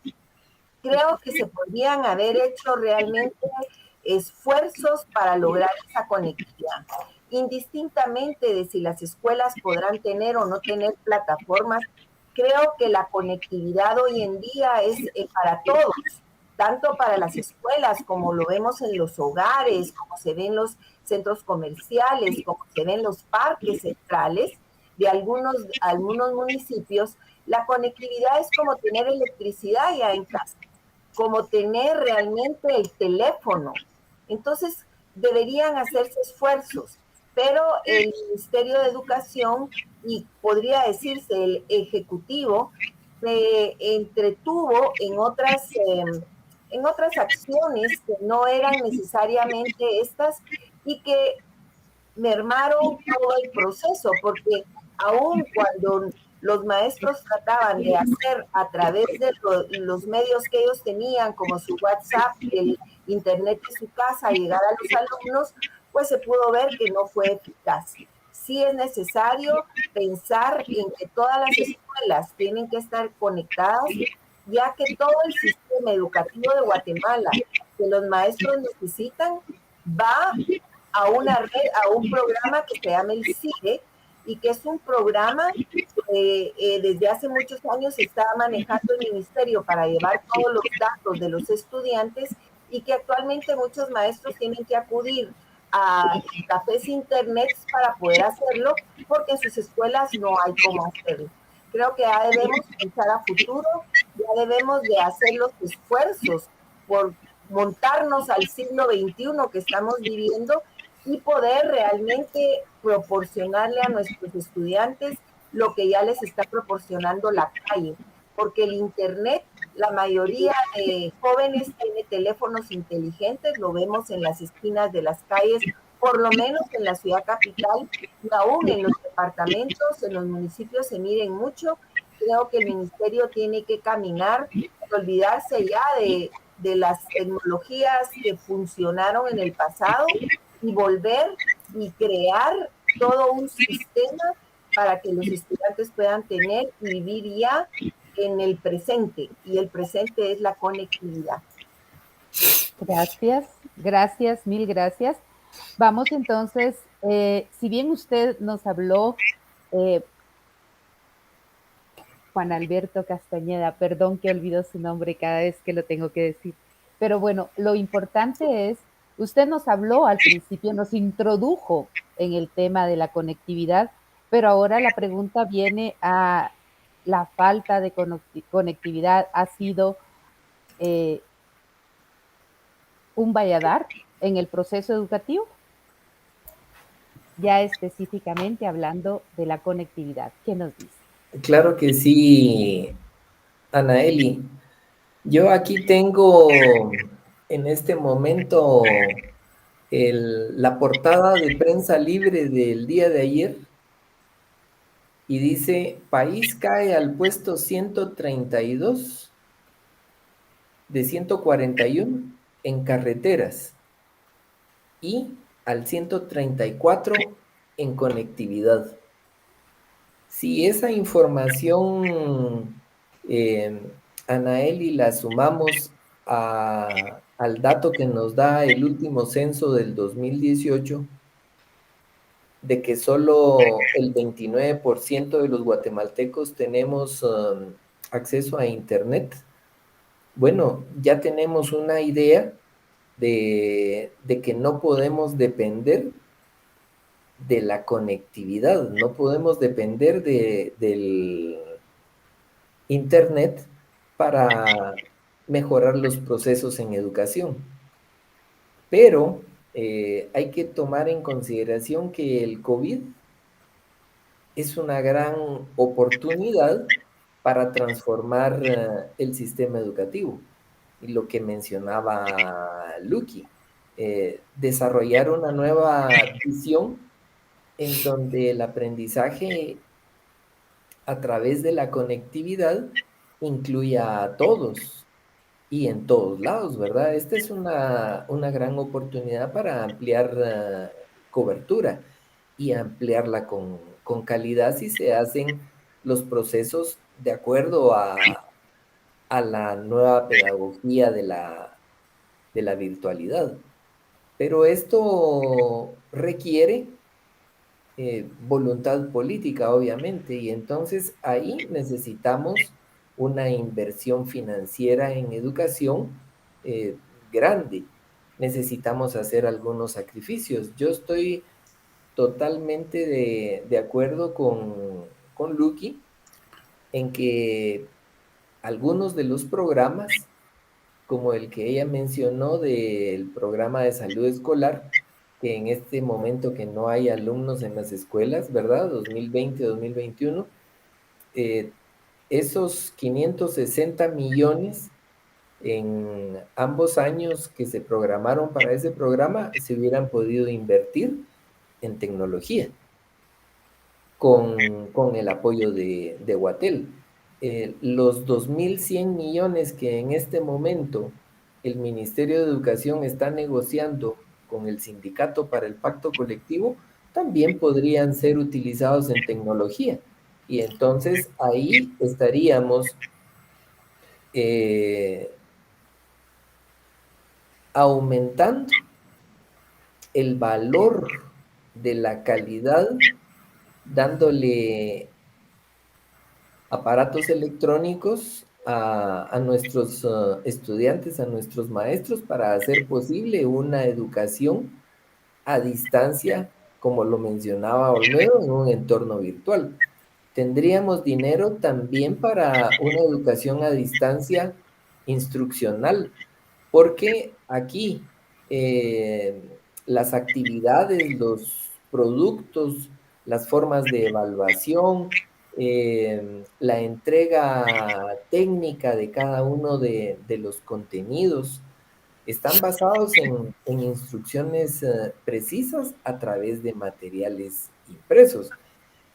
Creo que se podrían haber hecho realmente esfuerzos para lograr esa conectividad. Indistintamente de si las escuelas podrán tener o no tener plataformas, creo que la conectividad hoy en día es para todos, tanto para las escuelas como lo vemos en los hogares, como se ve en los centros comerciales, como se ve en los parques centrales de algunos municipios. La conectividad es como tener electricidad ya en casa, como tener realmente el teléfono. Entonces, deberían hacerse esfuerzos, pero el Ministerio de Educación y podría decirse el Ejecutivo se entretuvo en otras acciones que no eran necesariamente estas y que mermaron todo el proceso, porque aun cuando los maestros trataban de hacer a través de los medios que ellos tenían, como su WhatsApp, el internet de su casa, llegar a los alumnos, pues se pudo ver que no fue eficaz. Sí es necesario pensar en que todas las escuelas tienen que estar conectadas ya que todo el sistema educativo de Guatemala que los maestros necesitan va a una red, a un programa que se llama el CIDE, y que es un programa desde hace muchos años se está manejando el ministerio para llevar todos los datos de los estudiantes, y que actualmente muchos maestros tienen que acudir a cafés internet para poder hacerlo, porque en sus escuelas no hay cómo hacerlo. Creo que ya debemos pensar a futuro, ya debemos de hacer los esfuerzos por montarnos al siglo XXI que estamos viviendo y poder realmente proporcionarle a nuestros estudiantes lo que ya les está proporcionando la calle, porque el Internet, la mayoría de jóvenes tiene teléfonos inteligentes, lo vemos en las esquinas de las calles, por lo menos en la ciudad capital, y aún en los departamentos, en los municipios se miren mucho. Creo que el ministerio tiene que caminar, olvidarse ya de las tecnologías que funcionaron en el pasado y volver y crear todo un sistema para que los estudiantes puedan tener y vivir ya en el presente, y el presente es la conectividad. Gracias, mil gracias. Vamos entonces, si bien usted nos habló, Juan Alberto Castañeda, perdón que olvido su nombre cada vez que lo tengo que decir, pero bueno, lo importante es, usted nos habló al principio, nos introdujo en el tema de la conectividad, pero ahora la pregunta viene a la falta de conectividad. ¿Ha sido un valladar en el proceso educativo? Ya específicamente hablando de la conectividad, ¿qué nos dice? Claro que sí, Anaeli. Yo aquí tengo en este momento la portada de Prensa Libre del día de ayer, y dice: país cae al puesto 132 de 141 en carreteras y al 134 en conectividad. Si esa información, Anaeli, la sumamos al dato que nos da el último censo del 2018, de que solo el 29% de los guatemaltecos tenemos acceso a Internet, bueno, ya tenemos una idea de que no podemos depender de la conectividad, no podemos depender del Internet para mejorar los procesos en educación. Pero hay que tomar en consideración que el COVID es una gran oportunidad para transformar el sistema educativo. Y lo que mencionaba Lucky, desarrollar una nueva visión en donde el aprendizaje a través de la conectividad incluya a todos y en todos lados, ¿verdad? Esta es una gran oportunidad para ampliar cobertura y ampliarla con calidad si se hacen los procesos de acuerdo a la nueva pedagogía de la virtualidad. Pero esto requiere voluntad política, obviamente, y entonces ahí necesitamos una inversión financiera en educación grande. Necesitamos hacer algunos sacrificios. Yo estoy totalmente de acuerdo con Lucky en que algunos de los programas, como el que ella mencionó del programa de salud escolar, que en este momento que no hay alumnos en las escuelas, ¿verdad? 2020-2021, esos 560 millones en ambos años que se programaron para ese programa se hubieran podido invertir en tecnología con el apoyo de Guatel. Los 2.100 millones que en este momento el Ministerio de Educación está negociando con el Sindicato para el Pacto Colectivo también podrían ser utilizados en tecnología. Y entonces ahí estaríamos aumentando el valor de la calidad, dándole aparatos electrónicos a nuestros estudiantes, a nuestros maestros, para hacer posible una educación a distancia, como lo mencionaba Olmedo, en un entorno virtual. Tendríamos dinero también para una educación a distancia instruccional, porque aquí las actividades, los productos, las formas de evaluación, la entrega técnica de cada uno de los contenidos, están basados en instrucciones precisas a través de materiales impresos,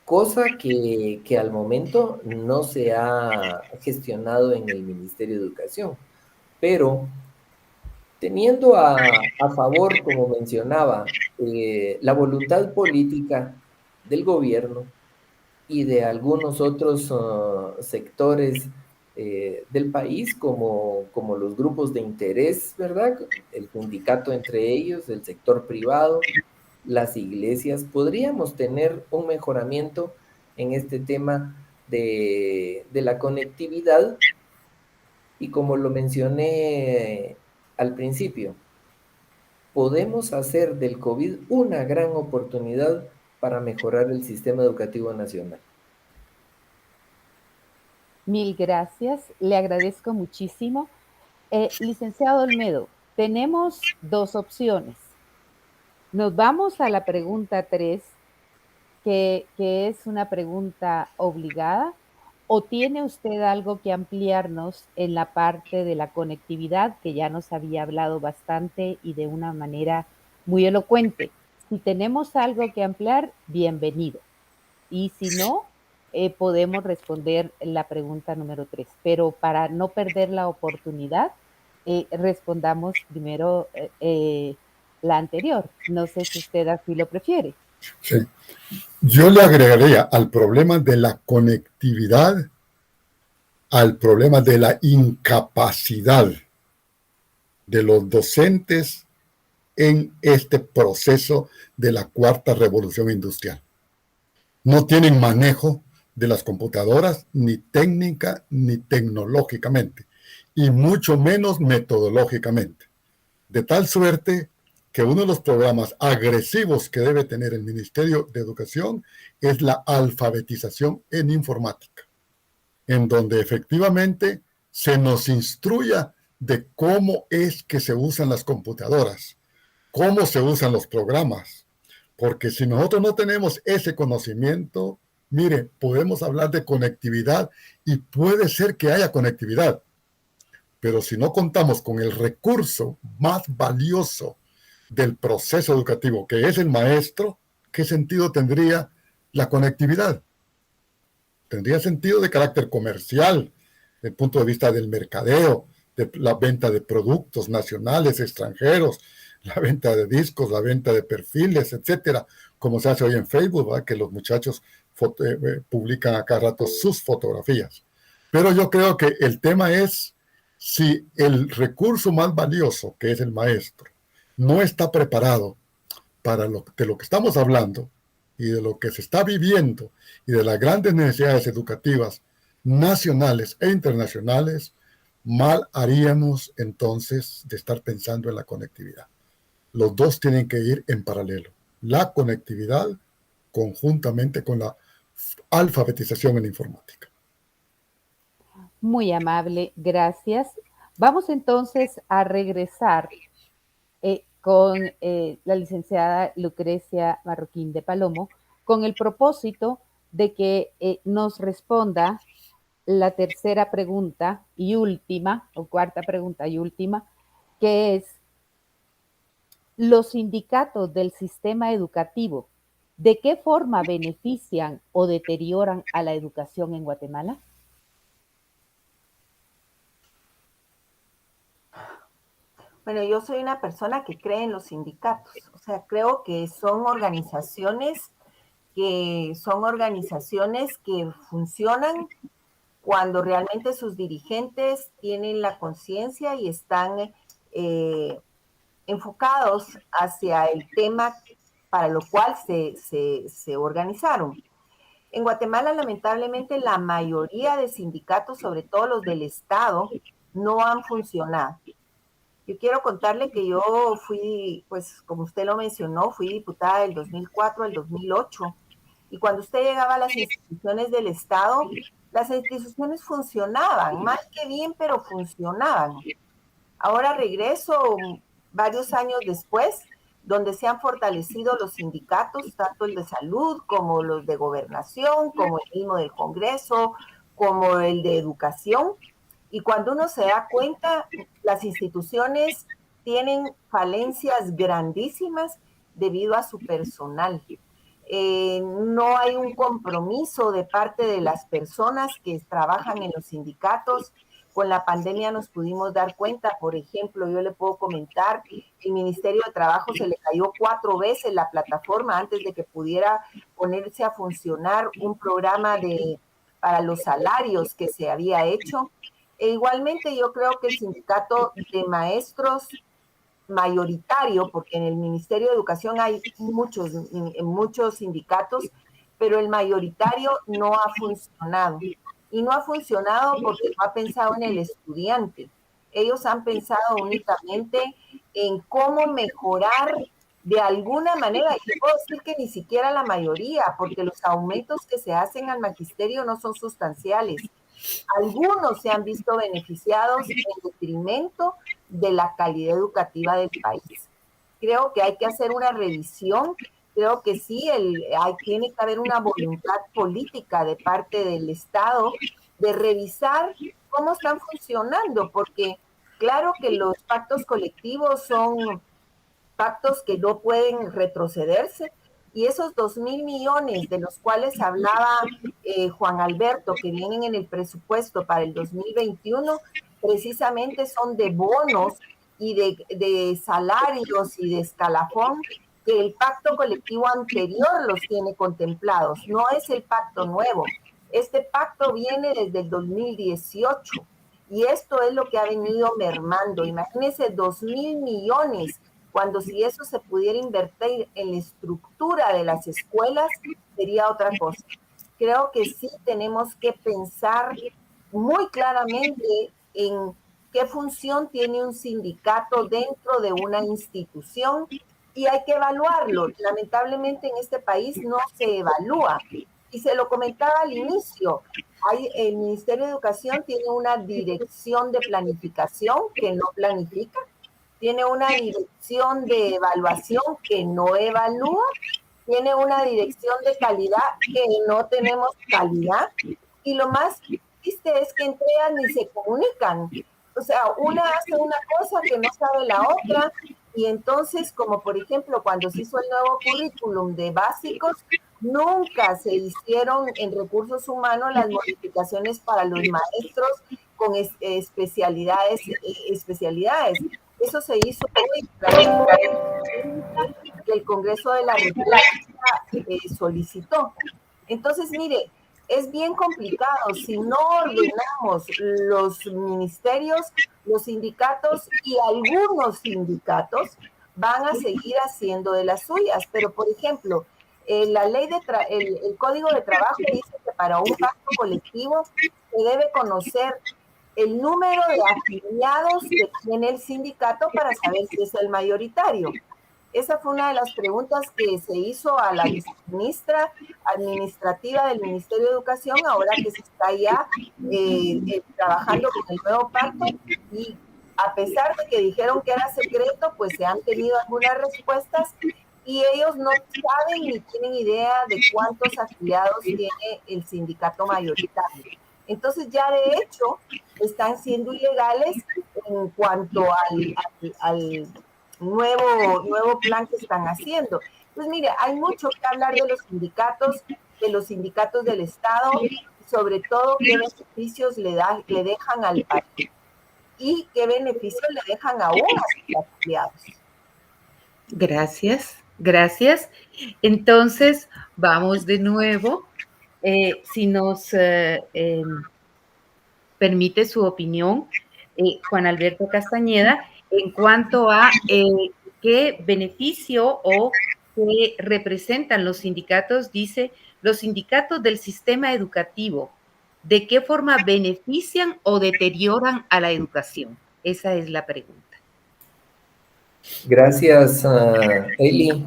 cosa que al momento no se ha gestionado en el Ministerio de Educación. Pero teniendo a favor, como mencionaba, la voluntad política del gobierno y de algunos otros sectores del país, como los grupos de interés, ¿verdad? El sindicato entre ellos, el sector privado, las iglesias, podríamos tener un mejoramiento en este tema de la conectividad, y como lo mencioné al principio, podemos hacer del COVID una gran oportunidad para mejorar el sistema educativo nacional. Mil gracias, le agradezco muchísimo. Licenciado Olmedo, tenemos dos opciones. Nos vamos a la pregunta 3, que es una pregunta obligada, o tiene usted algo que ampliarnos en la parte de la conectividad, que ya nos había hablado bastante y de una manera muy elocuente. Si tenemos algo que ampliar, bienvenido. Y si no, podemos responder la pregunta número 3. Pero para no perder la oportunidad, respondamos primero la anterior. No sé si usted así lo prefiere. Sí. Yo le agregaría al problema de la conectividad, al problema de la incapacidad de los docentes en este proceso de la cuarta revolución industrial. No tienen manejo de las computadoras, ni técnica ni tecnológicamente, y mucho menos metodológicamente. De tal suerte que uno de los programas agresivos que debe tener el Ministerio de Educación es la alfabetización en informática, en donde efectivamente se nos instruya de cómo es que se usan las computadoras, cómo se usan los programas, porque si nosotros no tenemos ese conocimiento, mire, podemos hablar de conectividad y puede ser que haya conectividad, pero si no contamos con el recurso más valioso del proceso educativo, que es el maestro, ¿qué sentido tendría la conectividad? Tendría sentido de carácter comercial, desde el punto de vista del mercadeo, de la venta de productos nacionales, extranjeros, la venta de discos, la venta de perfiles, etcétera, como se hace hoy en Facebook, ¿verdad? Que los muchachos publican a cada rato sus fotografías. Pero yo creo que el tema es si el recurso más valioso, que es el maestro, no está preparado para de lo que estamos hablando y de lo que se está viviendo y de las grandes necesidades educativas nacionales e internacionales, mal haríamos entonces de estar pensando en la conectividad. Los dos tienen que ir en paralelo. La conectividad conjuntamente con la alfabetización en informática. Muy amable, gracias. Vamos entonces a regresar con la licenciada Lucrecia Marroquín de Palomo, con el propósito de que nos responda la tercera pregunta y última, o cuarta pregunta y última, que es: ¿los sindicatos del sistema educativo de qué forma benefician o deterioran a la educación en Guatemala? Bueno, yo soy una persona que cree en los sindicatos, o sea, creo que son organizaciones que funcionan cuando realmente sus dirigentes tienen la conciencia y están enfocados hacia el tema para lo cual se organizaron. En Guatemala, lamentablemente, la mayoría de sindicatos, sobre todo los del Estado, no han funcionado. Yo quiero contarle que yo fui, pues como usted lo mencionó, fui diputada del 2004 al 2008. Y cuando usted llegaba a las instituciones del Estado, las instituciones funcionaban, mal que bien, pero funcionaban. Ahora regreso varios años después, donde se han fortalecido los sindicatos, tanto el de salud como los de gobernación, como el mismo del Congreso, como el de educación. Y cuando uno se da cuenta, las instituciones tienen falencias grandísimas debido a su personal. No hay un compromiso de parte de las personas que trabajan en los sindicatos. Con la pandemia nos pudimos dar cuenta, por ejemplo, yo le puedo comentar, el Ministerio de Trabajo se le cayó 4 veces la plataforma antes de que pudiera ponerse a funcionar un programa para los salarios que se había hecho. E igualmente yo creo que el sindicato de maestros mayoritario, porque en el Ministerio de Educación hay muchos sindicatos, pero el mayoritario no ha funcionado. Y no ha funcionado porque no ha pensado en el estudiante. Ellos han pensado únicamente en cómo mejorar de alguna manera, y puedo decir que ni siquiera la mayoría, porque los aumentos que se hacen al magisterio no son sustanciales. Algunos se han visto beneficiados en detrimento de la calidad educativa del país. Creo que hay que hacer una revisión, creo que sí, tiene que haber una voluntad política de parte del Estado de revisar cómo están funcionando, porque claro que los pactos colectivos son pactos que no pueden retrocederse, y esos 2.000 millones de los cuales hablaba Juan Alberto, que vienen en el presupuesto para el 2021, precisamente son de bonos y de salarios y de escalafón que el pacto colectivo anterior los tiene contemplados. No es el pacto nuevo. Este pacto viene desde el 2018 y esto es lo que ha venido mermando. Imagínense 2.000 millones, cuando si eso se pudiera invertir en la estructura de las escuelas, sería otra cosa. Creo que sí tenemos que pensar muy claramente en qué función tiene un sindicato dentro de una institución y hay que evaluarlo. Lamentablemente en este país no se evalúa. Y se lo comentaba al inicio, el Ministerio de Educación tiene una dirección de planificación que no planifica, tiene una dirección de evaluación que no evalúa, tiene una dirección de calidad que no tenemos calidad, y lo más triste es que entre ellas ni se comunican. O sea, una hace una cosa que no sabe la otra, y entonces, como por ejemplo, cuando se hizo el nuevo currículum de básicos, nunca se hicieron en recursos humanos las modificaciones para los maestros con especialidades. Eso se hizo hoy, que el Congreso de la República solicitó. Entonces, mire, es bien complicado. Si no ordenamos los ministerios, los sindicatos y algunos sindicatos van a seguir haciendo de las suyas. Pero, por ejemplo, la ley el Código de Trabajo dice que para un pacto colectivo se debe conocer el número de afiliados que tiene el sindicato para saber si es el mayoritario. Esa fue una de las preguntas que se hizo a la viceministra administrativa del Ministerio de Educación, ahora que se está ya trabajando con el nuevo pacto, y a pesar de que dijeron que era secreto, pues se han tenido algunas respuestas y ellos no saben ni tienen idea de cuántos afiliados tiene el sindicato mayoritario. Entonces ya de hecho están siendo ilegales en cuanto al nuevo plan que están haciendo. Pues mire, hay mucho que hablar de los sindicatos del Estado, sobre todo qué beneficios le dejan al país y qué beneficios le dejan aún a sus afiliados. Gracias, gracias. Entonces, vamos de nuevo. Si nos permite su opinión, Juan Alberto Castañeda, en cuanto a qué beneficio o qué representan los sindicatos. Dice, los sindicatos del sistema educativo, ¿de qué forma benefician o deterioran a la educación? Esa es la pregunta. Gracias, Eli.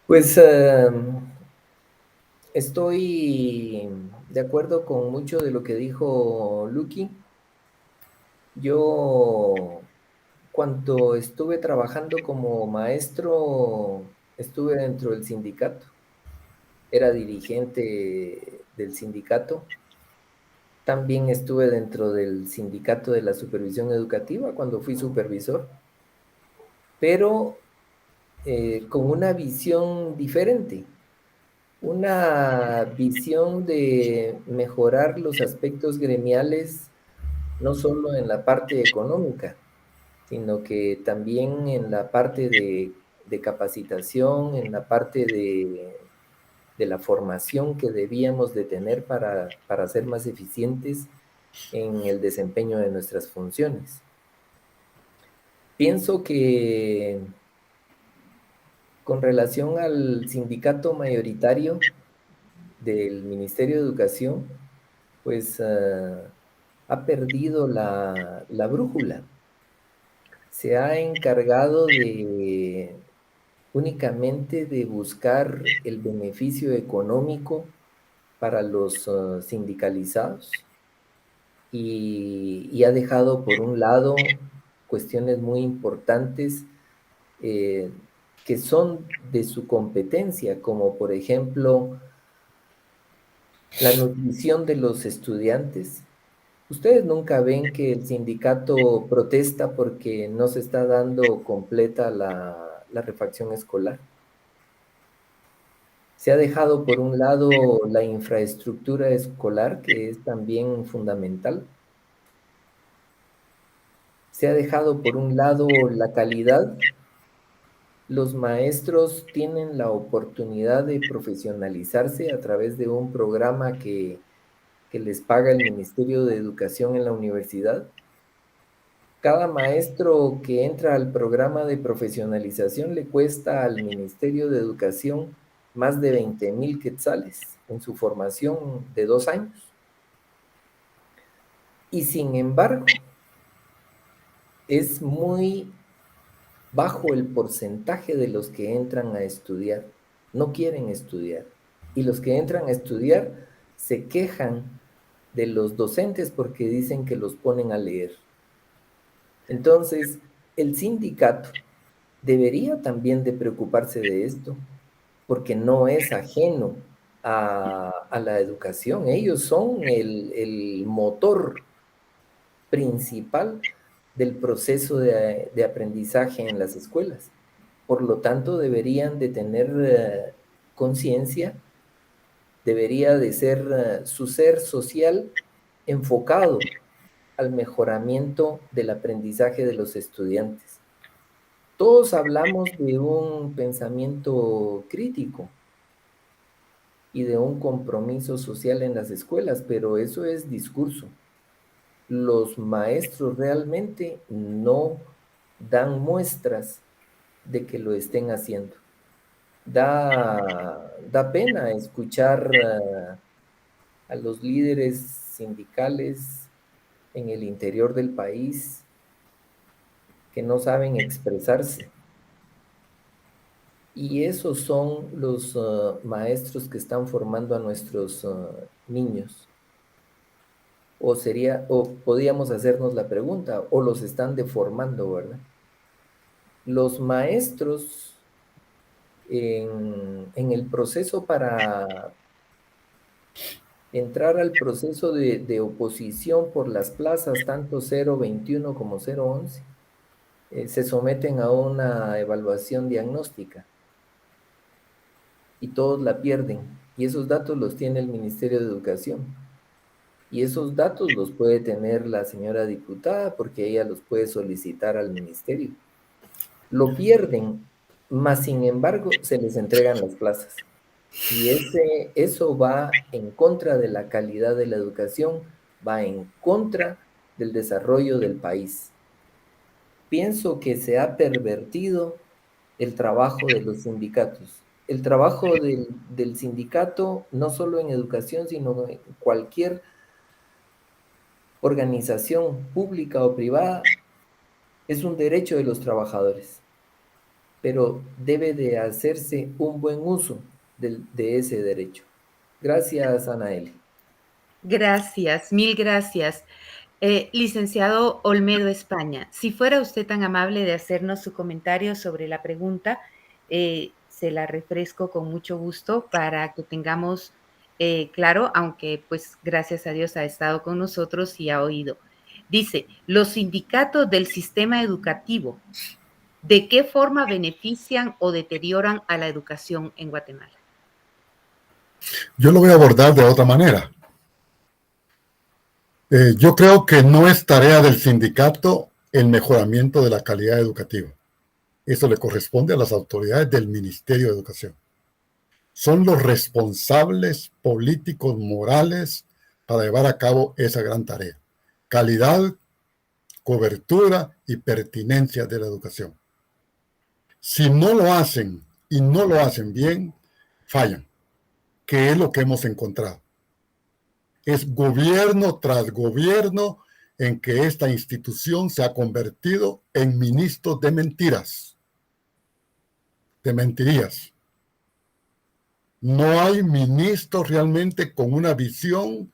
Pues estoy de acuerdo con mucho de lo que dijo Lucky. Yo, cuando estuve trabajando como maestro, estuve dentro del sindicato. Era dirigente del sindicato. También estuve dentro del sindicato de la supervisión educativa cuando fui supervisor, pero con una visión diferente, una visión de mejorar los aspectos gremiales, no solo en la parte económica, sino que también en la parte de capacitación, en la parte de la formación que debíamos de tener para ser más eficientes en el desempeño de nuestras funciones. Pienso que con relación al sindicato mayoritario del Ministerio de Educación, pues ha perdido la brújula. Se ha encargado únicamente de buscar el beneficio económico para los sindicalizados y ha dejado por un lado cuestiones muy importantes que son de su competencia, como por ejemplo la nutrición de los estudiantes. Ustedes nunca ven que el sindicato protesta porque no se está dando completa la refacción escolar. Se ha dejado por un lado la infraestructura escolar, que es también fundamental. Se ha dejado por un lado la calidad. Los maestros tienen la oportunidad de profesionalizarse a través de un programa que les paga el Ministerio de Educación en la universidad. Cada maestro que entra al programa de profesionalización le cuesta al Ministerio de Educación más de 20,000 quetzales en su formación de 2 años. Y sin embargo, es muy bajo el porcentaje de los que entran a estudiar. No quieren estudiar. Y los que entran a estudiar se quejan de los docentes porque dicen que los ponen a leer. Entonces, el sindicato debería también de preocuparse de esto, porque no es ajeno a la educación. Ellos son el motor principal del proceso de aprendizaje en las escuelas. Por lo tanto, deberían de tener conciencia, debería de ser su ser social enfocado al mejoramiento del aprendizaje de los estudiantes. Todos hablamos de un pensamiento crítico y de un compromiso social en las escuelas, pero eso es discurso. Los maestros realmente no dan muestras de que lo estén haciendo. Da pena escuchar a los líderes sindicales en el interior del país que no saben expresarse. Y esos son los maestros que están formando a nuestros niños. O podríamos hacernos la pregunta, o los están deformando, ¿verdad? Los maestros en el proceso para entrar al proceso de oposición por las plazas, tanto 021 como 011, se someten a una evaluación diagnóstica y todos la pierden. Y esos datos los tiene el Ministerio de Educación. Y esos datos los puede tener la señora diputada porque ella los puede solicitar al ministerio. Lo pierden, mas sin embargo se les entregan las plazas. Y eso va en contra de la calidad de la educación, va en contra del desarrollo del país. Pienso que se ha pervertido el trabajo de los sindicatos. El trabajo del sindicato, no solo en educación, sino en cualquier organización pública o privada, es un derecho de los trabajadores, pero debe de hacerse un buen uso de ese derecho. Gracias, Anaeli. Gracias, mil gracias. Licenciado Olmedo España, si fuera usted tan amable de hacernos su comentario sobre la pregunta, se la refresco con mucho gusto para que tengamos claro, aunque pues gracias a Dios ha estado con nosotros y ha oído. Dice, los sindicatos del sistema educativo, ¿de qué forma benefician o deterioran a la educación en Guatemala? Yo lo voy a abordar de otra manera. Yo creo que no es tarea del sindicato el mejoramiento de la calidad educativa. Eso le corresponde a las autoridades del Ministerio de Educación. Son los responsables políticos, morales, para llevar a cabo esa gran tarea. Calidad, cobertura y pertinencia de la educación. Si no lo hacen y no lo hacen bien, fallan, que es lo que hemos encontrado. Es gobierno tras gobierno en que esta institución se ha convertido en ministro de mentiras, de mentirías. No hay ministro realmente con una visión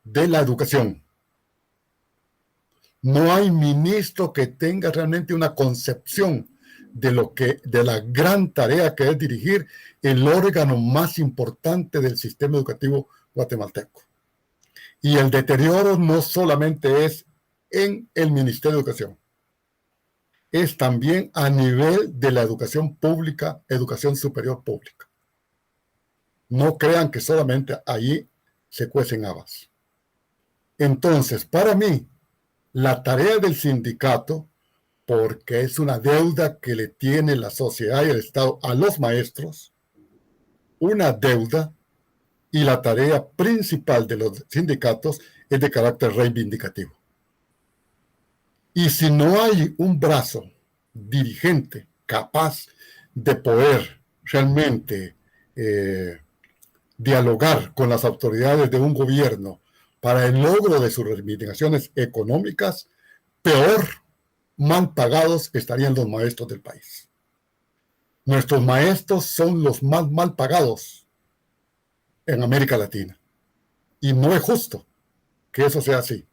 de la educación. No hay ministro que tenga realmente una concepción de la gran tarea que es dirigir el órgano más importante del sistema educativo guatemalteco. Y el deterioro no solamente es en el Ministerio de Educación, es también a nivel de la educación pública, educación superior pública. No crean que solamente ahí se cuecen habas. Entonces, para mí, la tarea del sindicato, porque es una deuda que le tiene la sociedad y el Estado a los maestros, una deuda, y la tarea principal de los sindicatos es de carácter reivindicativo. Y si no hay un brazo dirigente capaz de poder realmente dialogar con las autoridades de un gobierno para el logro de sus reivindicaciones económicas, peor, mal pagados estarían los maestros del país. Nuestros maestros son los más mal pagados en América Latina. Y no es justo que eso sea así.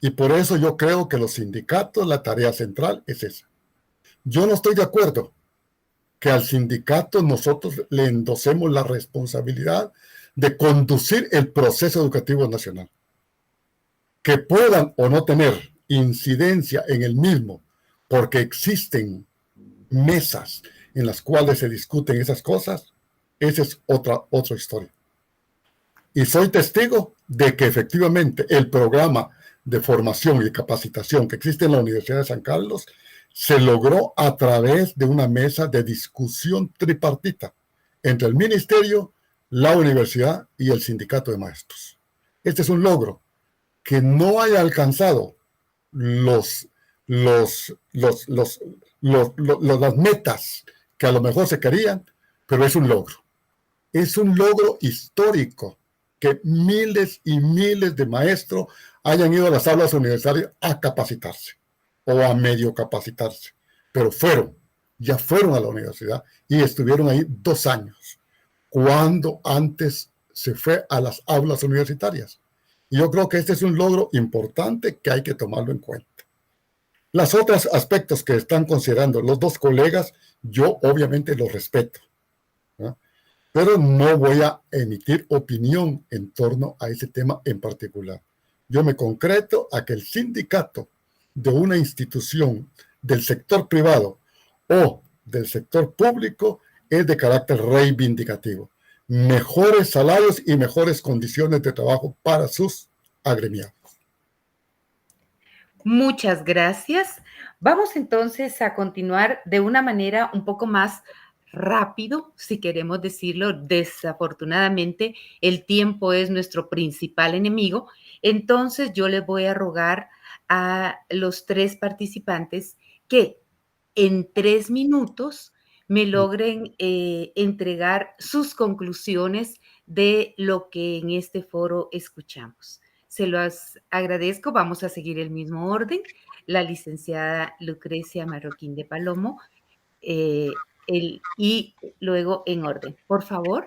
Y por eso yo creo que los sindicatos, la tarea central es esa. Yo no estoy de acuerdo que al sindicato nosotros le endosemos la responsabilidad de conducir el proceso educativo nacional. Que puedan o no tener incidencia en el mismo, porque existen mesas en las cuales se discuten esas cosas, esa es otra historia. Y soy testigo de que efectivamente el programa de formación y capacitación que existe en la Universidad de San Carlos se logró a través de una mesa de discusión tripartita entre el ministerio, la universidad y el sindicato de maestros. Este es un logro que no haya alcanzado las metas que a lo mejor se querían, pero es un logro. Es un logro histórico que miles y miles de maestros hayan ido a las aulas universitarias a capacitarse o a medio capacitarse, pero ya fueron a la universidad y estuvieron ahí 2 años, cuando antes se fue a las aulas universitarias. Y yo creo que este es un logro importante que hay que tomarlo en cuenta. Los otros aspectos que están considerando los 2 colegas, yo obviamente los respeto, ¿no? Pero no voy a emitir opinión en torno a ese tema en particular. Yo me concreto a que el sindicato de una institución del sector privado o del sector público es de carácter reivindicativo. Mejores salarios y mejores condiciones de trabajo para sus agremiados. Muchas gracias. Vamos entonces a continuar de una manera un poco más rápido, si queremos decirlo. Desafortunadamente, el tiempo es nuestro principal enemigo Entonces, yo les voy a rogar a los 3 participantes que en 3 minutos me logren, entregar sus conclusiones de lo que en este foro escuchamos. Se los agradezco. Vamos a seguir el mismo orden. La licenciada Lucrecia Marroquín de Palomo, y luego en orden. Por favor,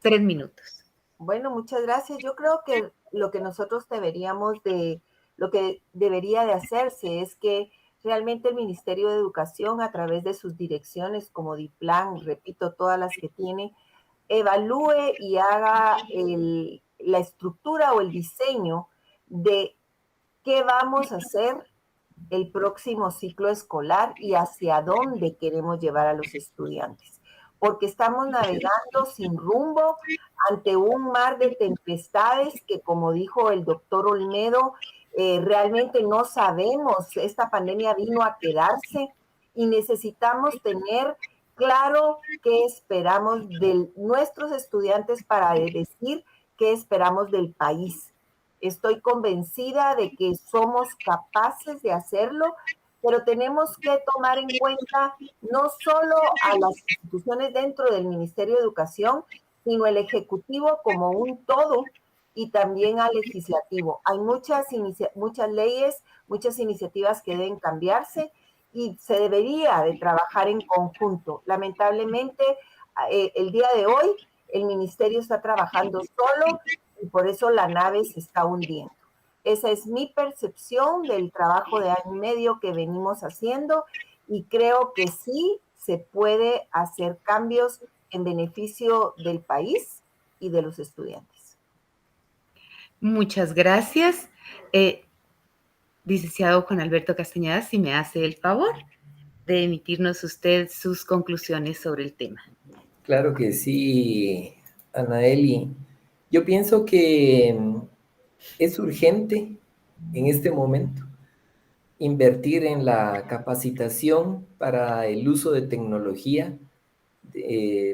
3 minutos. Bueno, muchas gracias. Yo creo que lo que lo que debería de hacerse es que realmente el Ministerio de Educación, a través de sus direcciones como DIPLAN, repito, todas las que tiene, evalúe y haga la estructura o el diseño de qué vamos a hacer el próximo ciclo escolar y hacia dónde queremos llevar a los estudiantes. Porque estamos navegando sin rumbo ante un mar de tempestades que, como dijo el doctor Olmedo, realmente no sabemos. Esta pandemia vino a quedarse y necesitamos tener claro qué esperamos de nuestros estudiantes para decir qué esperamos del país. Estoy convencida de que somos capaces de hacerlo, pero tenemos que tomar en cuenta no solo a las instituciones dentro del Ministerio de Educación, sino el Ejecutivo como un todo y también al Legislativo. Hay muchas leyes, muchas iniciativas que deben cambiarse y se debería de trabajar en conjunto. Lamentablemente, el día de hoy, el Ministerio está trabajando solo y por eso la nave se está hundiendo. Esa es mi percepción del trabajo de año y medio que venimos haciendo y creo que sí se puede hacer cambios en beneficio del país y de los estudiantes. Muchas gracias. Licenciado Juan Alberto Castañeda, si me hace el favor de emitirnos usted sus conclusiones sobre el tema. Claro que sí, Anaeli. Yo pienso que es urgente en este momento invertir en la capacitación para el uso de tecnología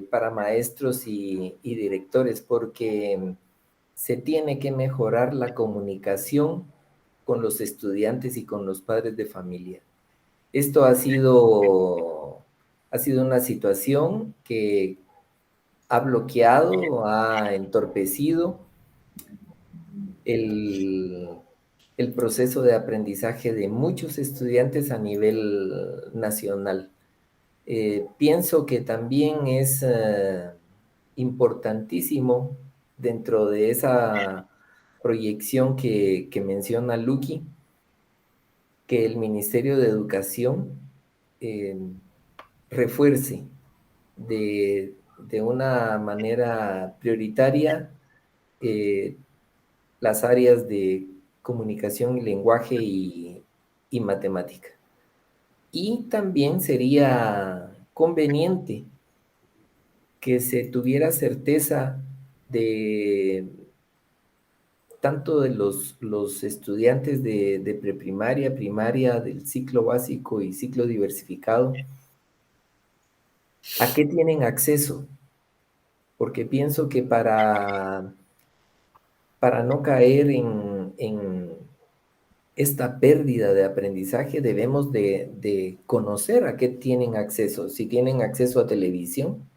para maestros y directores, porque se tiene que mejorar la comunicación con los estudiantes y con los padres de familia. Esto ha sido una situación que ha bloqueado, ha entorpecido el proceso de aprendizaje de muchos estudiantes a nivel nacional. Pienso que también es importantísimo dentro de esa proyección que menciona Lucky, que el Ministerio de Educación refuerce de una manera prioritaria las áreas de comunicación y lenguaje y matemática. Y también sería conveniente que se tuviera certeza de tanto de los estudiantes de preprimaria, primaria, del ciclo básico y ciclo diversificado, a qué tienen acceso, porque pienso que para no caer en esta pérdida de aprendizaje debemos de conocer a qué tienen acceso, si tienen acceso a televisión,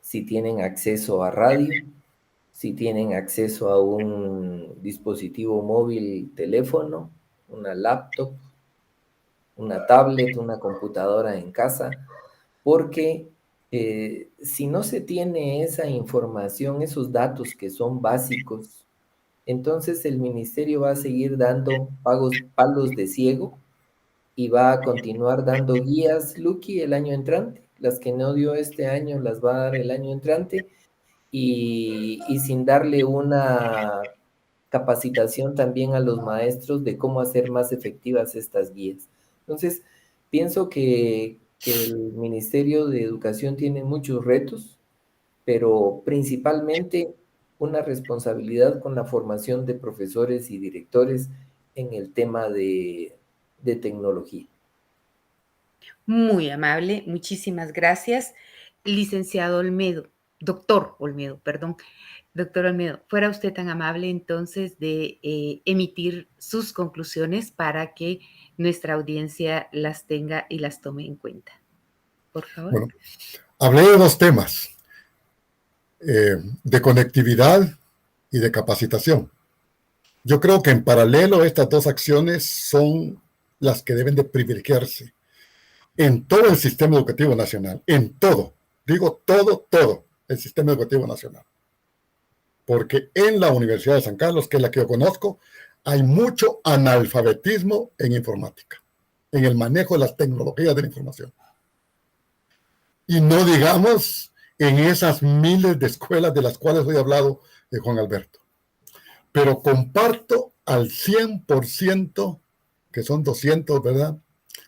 si tienen acceso a radio, si tienen acceso a un dispositivo móvil, teléfono, una laptop, una tablet, una computadora en casa, porque si no se tiene esa información, esos datos que son básicos, entonces el ministerio va a seguir dando palos de ciego y va a continuar dando guías, Lucky, el año entrante. Las que no dio este año las va a dar el año entrante y sin darle una capacitación también a los maestros de cómo hacer más efectivas estas guías. Entonces, pienso que el Ministerio de Educación tiene muchos retos, pero principalmente una responsabilidad con la formación de profesores y directores en el tema de tecnología. Muy amable, muchísimas gracias. Licenciado Olmedo, doctor Olmedo, perdón. Doctor Olmedo, fuera usted tan amable entonces de emitir sus conclusiones para que nuestra audiencia las tenga y las tome en cuenta. Por favor. Bueno, hablé de dos temas, de conectividad y de capacitación. Yo creo que en paralelo estas dos acciones son las que deben de privilegiarse en todo el sistema educativo nacional, en todo, digo todo el sistema educativo nacional. Porque en la Universidad de San Carlos, que es la que yo conozco, hay mucho analfabetismo en informática, en el manejo de las tecnologías de la información. Y no digamos en esas miles de escuelas de las cuales hoy he hablado de Juan Alberto. Pero comparto al 100%, que son 200, ¿verdad?,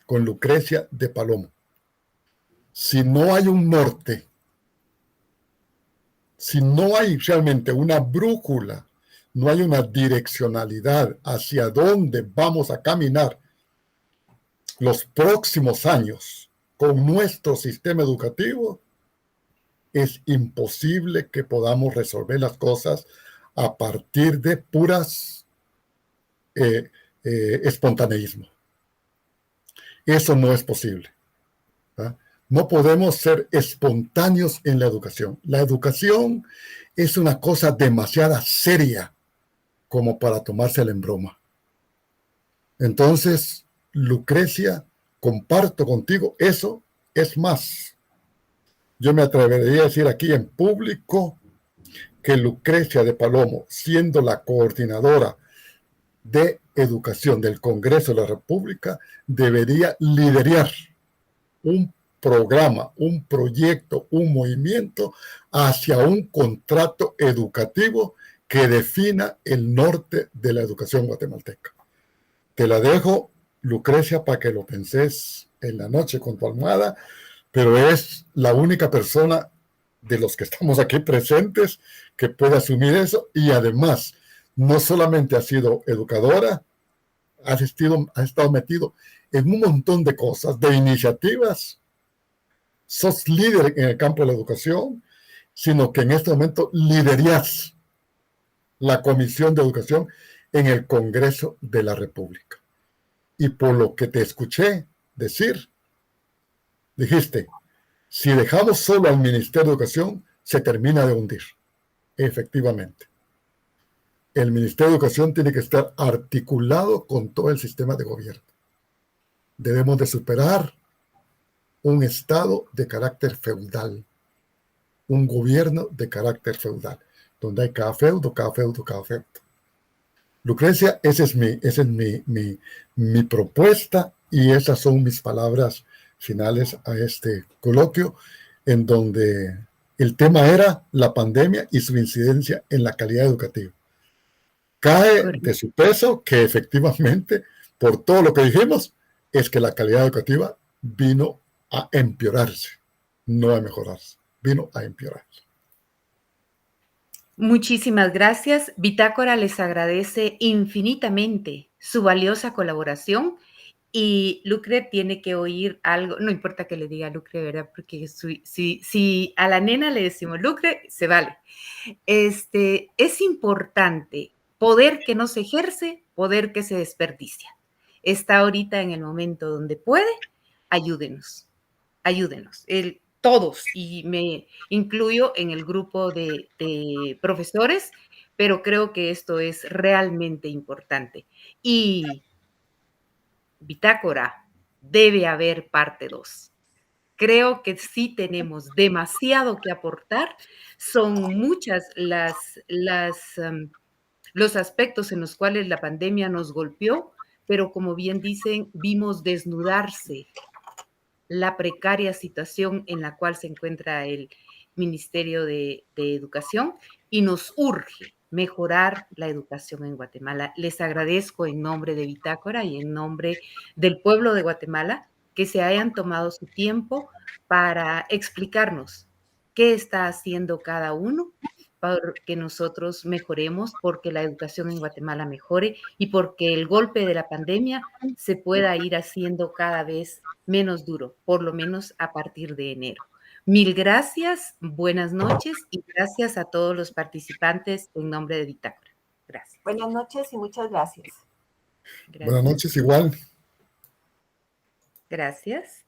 con Lucrecia de Palomo. Si no hay un norte, si no hay realmente una brújula, no hay una direccionalidad hacia dónde vamos a caminar los próximos años con nuestro sistema educativo, es imposible que podamos resolver las cosas a partir de puras espontaneísmo. Eso no es posible, ¿verdad? No podemos ser espontáneos en la educación. La educación es una cosa demasiado seria como para tomársela en broma. Entonces, Lucrecia, comparto contigo eso. Es más, yo me atrevería a decir aquí en público que Lucrecia de Palomo, siendo la coordinadora de educación del Congreso de la República, debería liderar un programa, un proyecto, un movimiento hacia un contrato educativo que defina el norte de la educación guatemalteca. Te la dejo, Lucrecia, para que lo penses en la noche con tu almohada, pero es la única persona de los que estamos aquí presentes que puede asumir eso, y además no solamente ha sido educadora, ha estado metido en un montón de cosas, de iniciativas. Sos líder en el campo de la educación, sino que en este momento liderías la Comisión de Educación en el Congreso de la República. Y por lo que te escuché decir, dijiste, si dejamos solo al Ministerio de Educación, se termina de hundir. Efectivamente. El Ministerio de Educación tiene que estar articulado con todo el sistema de gobierno. Debemos de superar un Estado de carácter feudal, un gobierno de carácter feudal, donde hay cada feudo. Lucrecia, esa es mi propuesta, y esas son mis palabras finales a este coloquio, en donde el tema era la pandemia y su incidencia en la calidad educativa. Cae de su peso que efectivamente, por todo lo que dijimos, es que la calidad educativa vino a empeorarse, no a mejorarse, vino a empeorarse. Muchísimas gracias. Bitácora les agradece infinitamente su valiosa colaboración, y Lucre tiene que oír algo, no importa que le diga Lucre, ¿verdad? Porque si a la nena le decimos Lucre, se vale. Es importante poder que no se ejerce, poder que se desperdicia. Está ahorita en el momento donde puede, ayúdenos. Todos, y me incluyo en el grupo de profesores, pero creo que esto es realmente importante. Y Bitácora, debe haber parte 2. Creo que sí tenemos demasiado que aportar. Son muchas los aspectos en los cuales la pandemia nos golpeó, pero como bien dicen, vimos desnudarse la precaria situación en la cual se encuentra el Ministerio de Educación, y nos urge mejorar la educación en Guatemala. Les agradezco en nombre de Bitácora y en nombre del pueblo de Guatemala que se hayan tomado su tiempo para explicarnos qué está haciendo cada uno para que nosotros mejoremos, porque la educación en Guatemala mejore y porque el golpe de la pandemia se pueda ir haciendo cada vez menos duro, por lo menos a partir de enero. Mil gracias, buenas noches y gracias a todos los participantes en nombre de Bitácora. Gracias. Buenas noches y muchas gracias. Buenas noches igual. Gracias.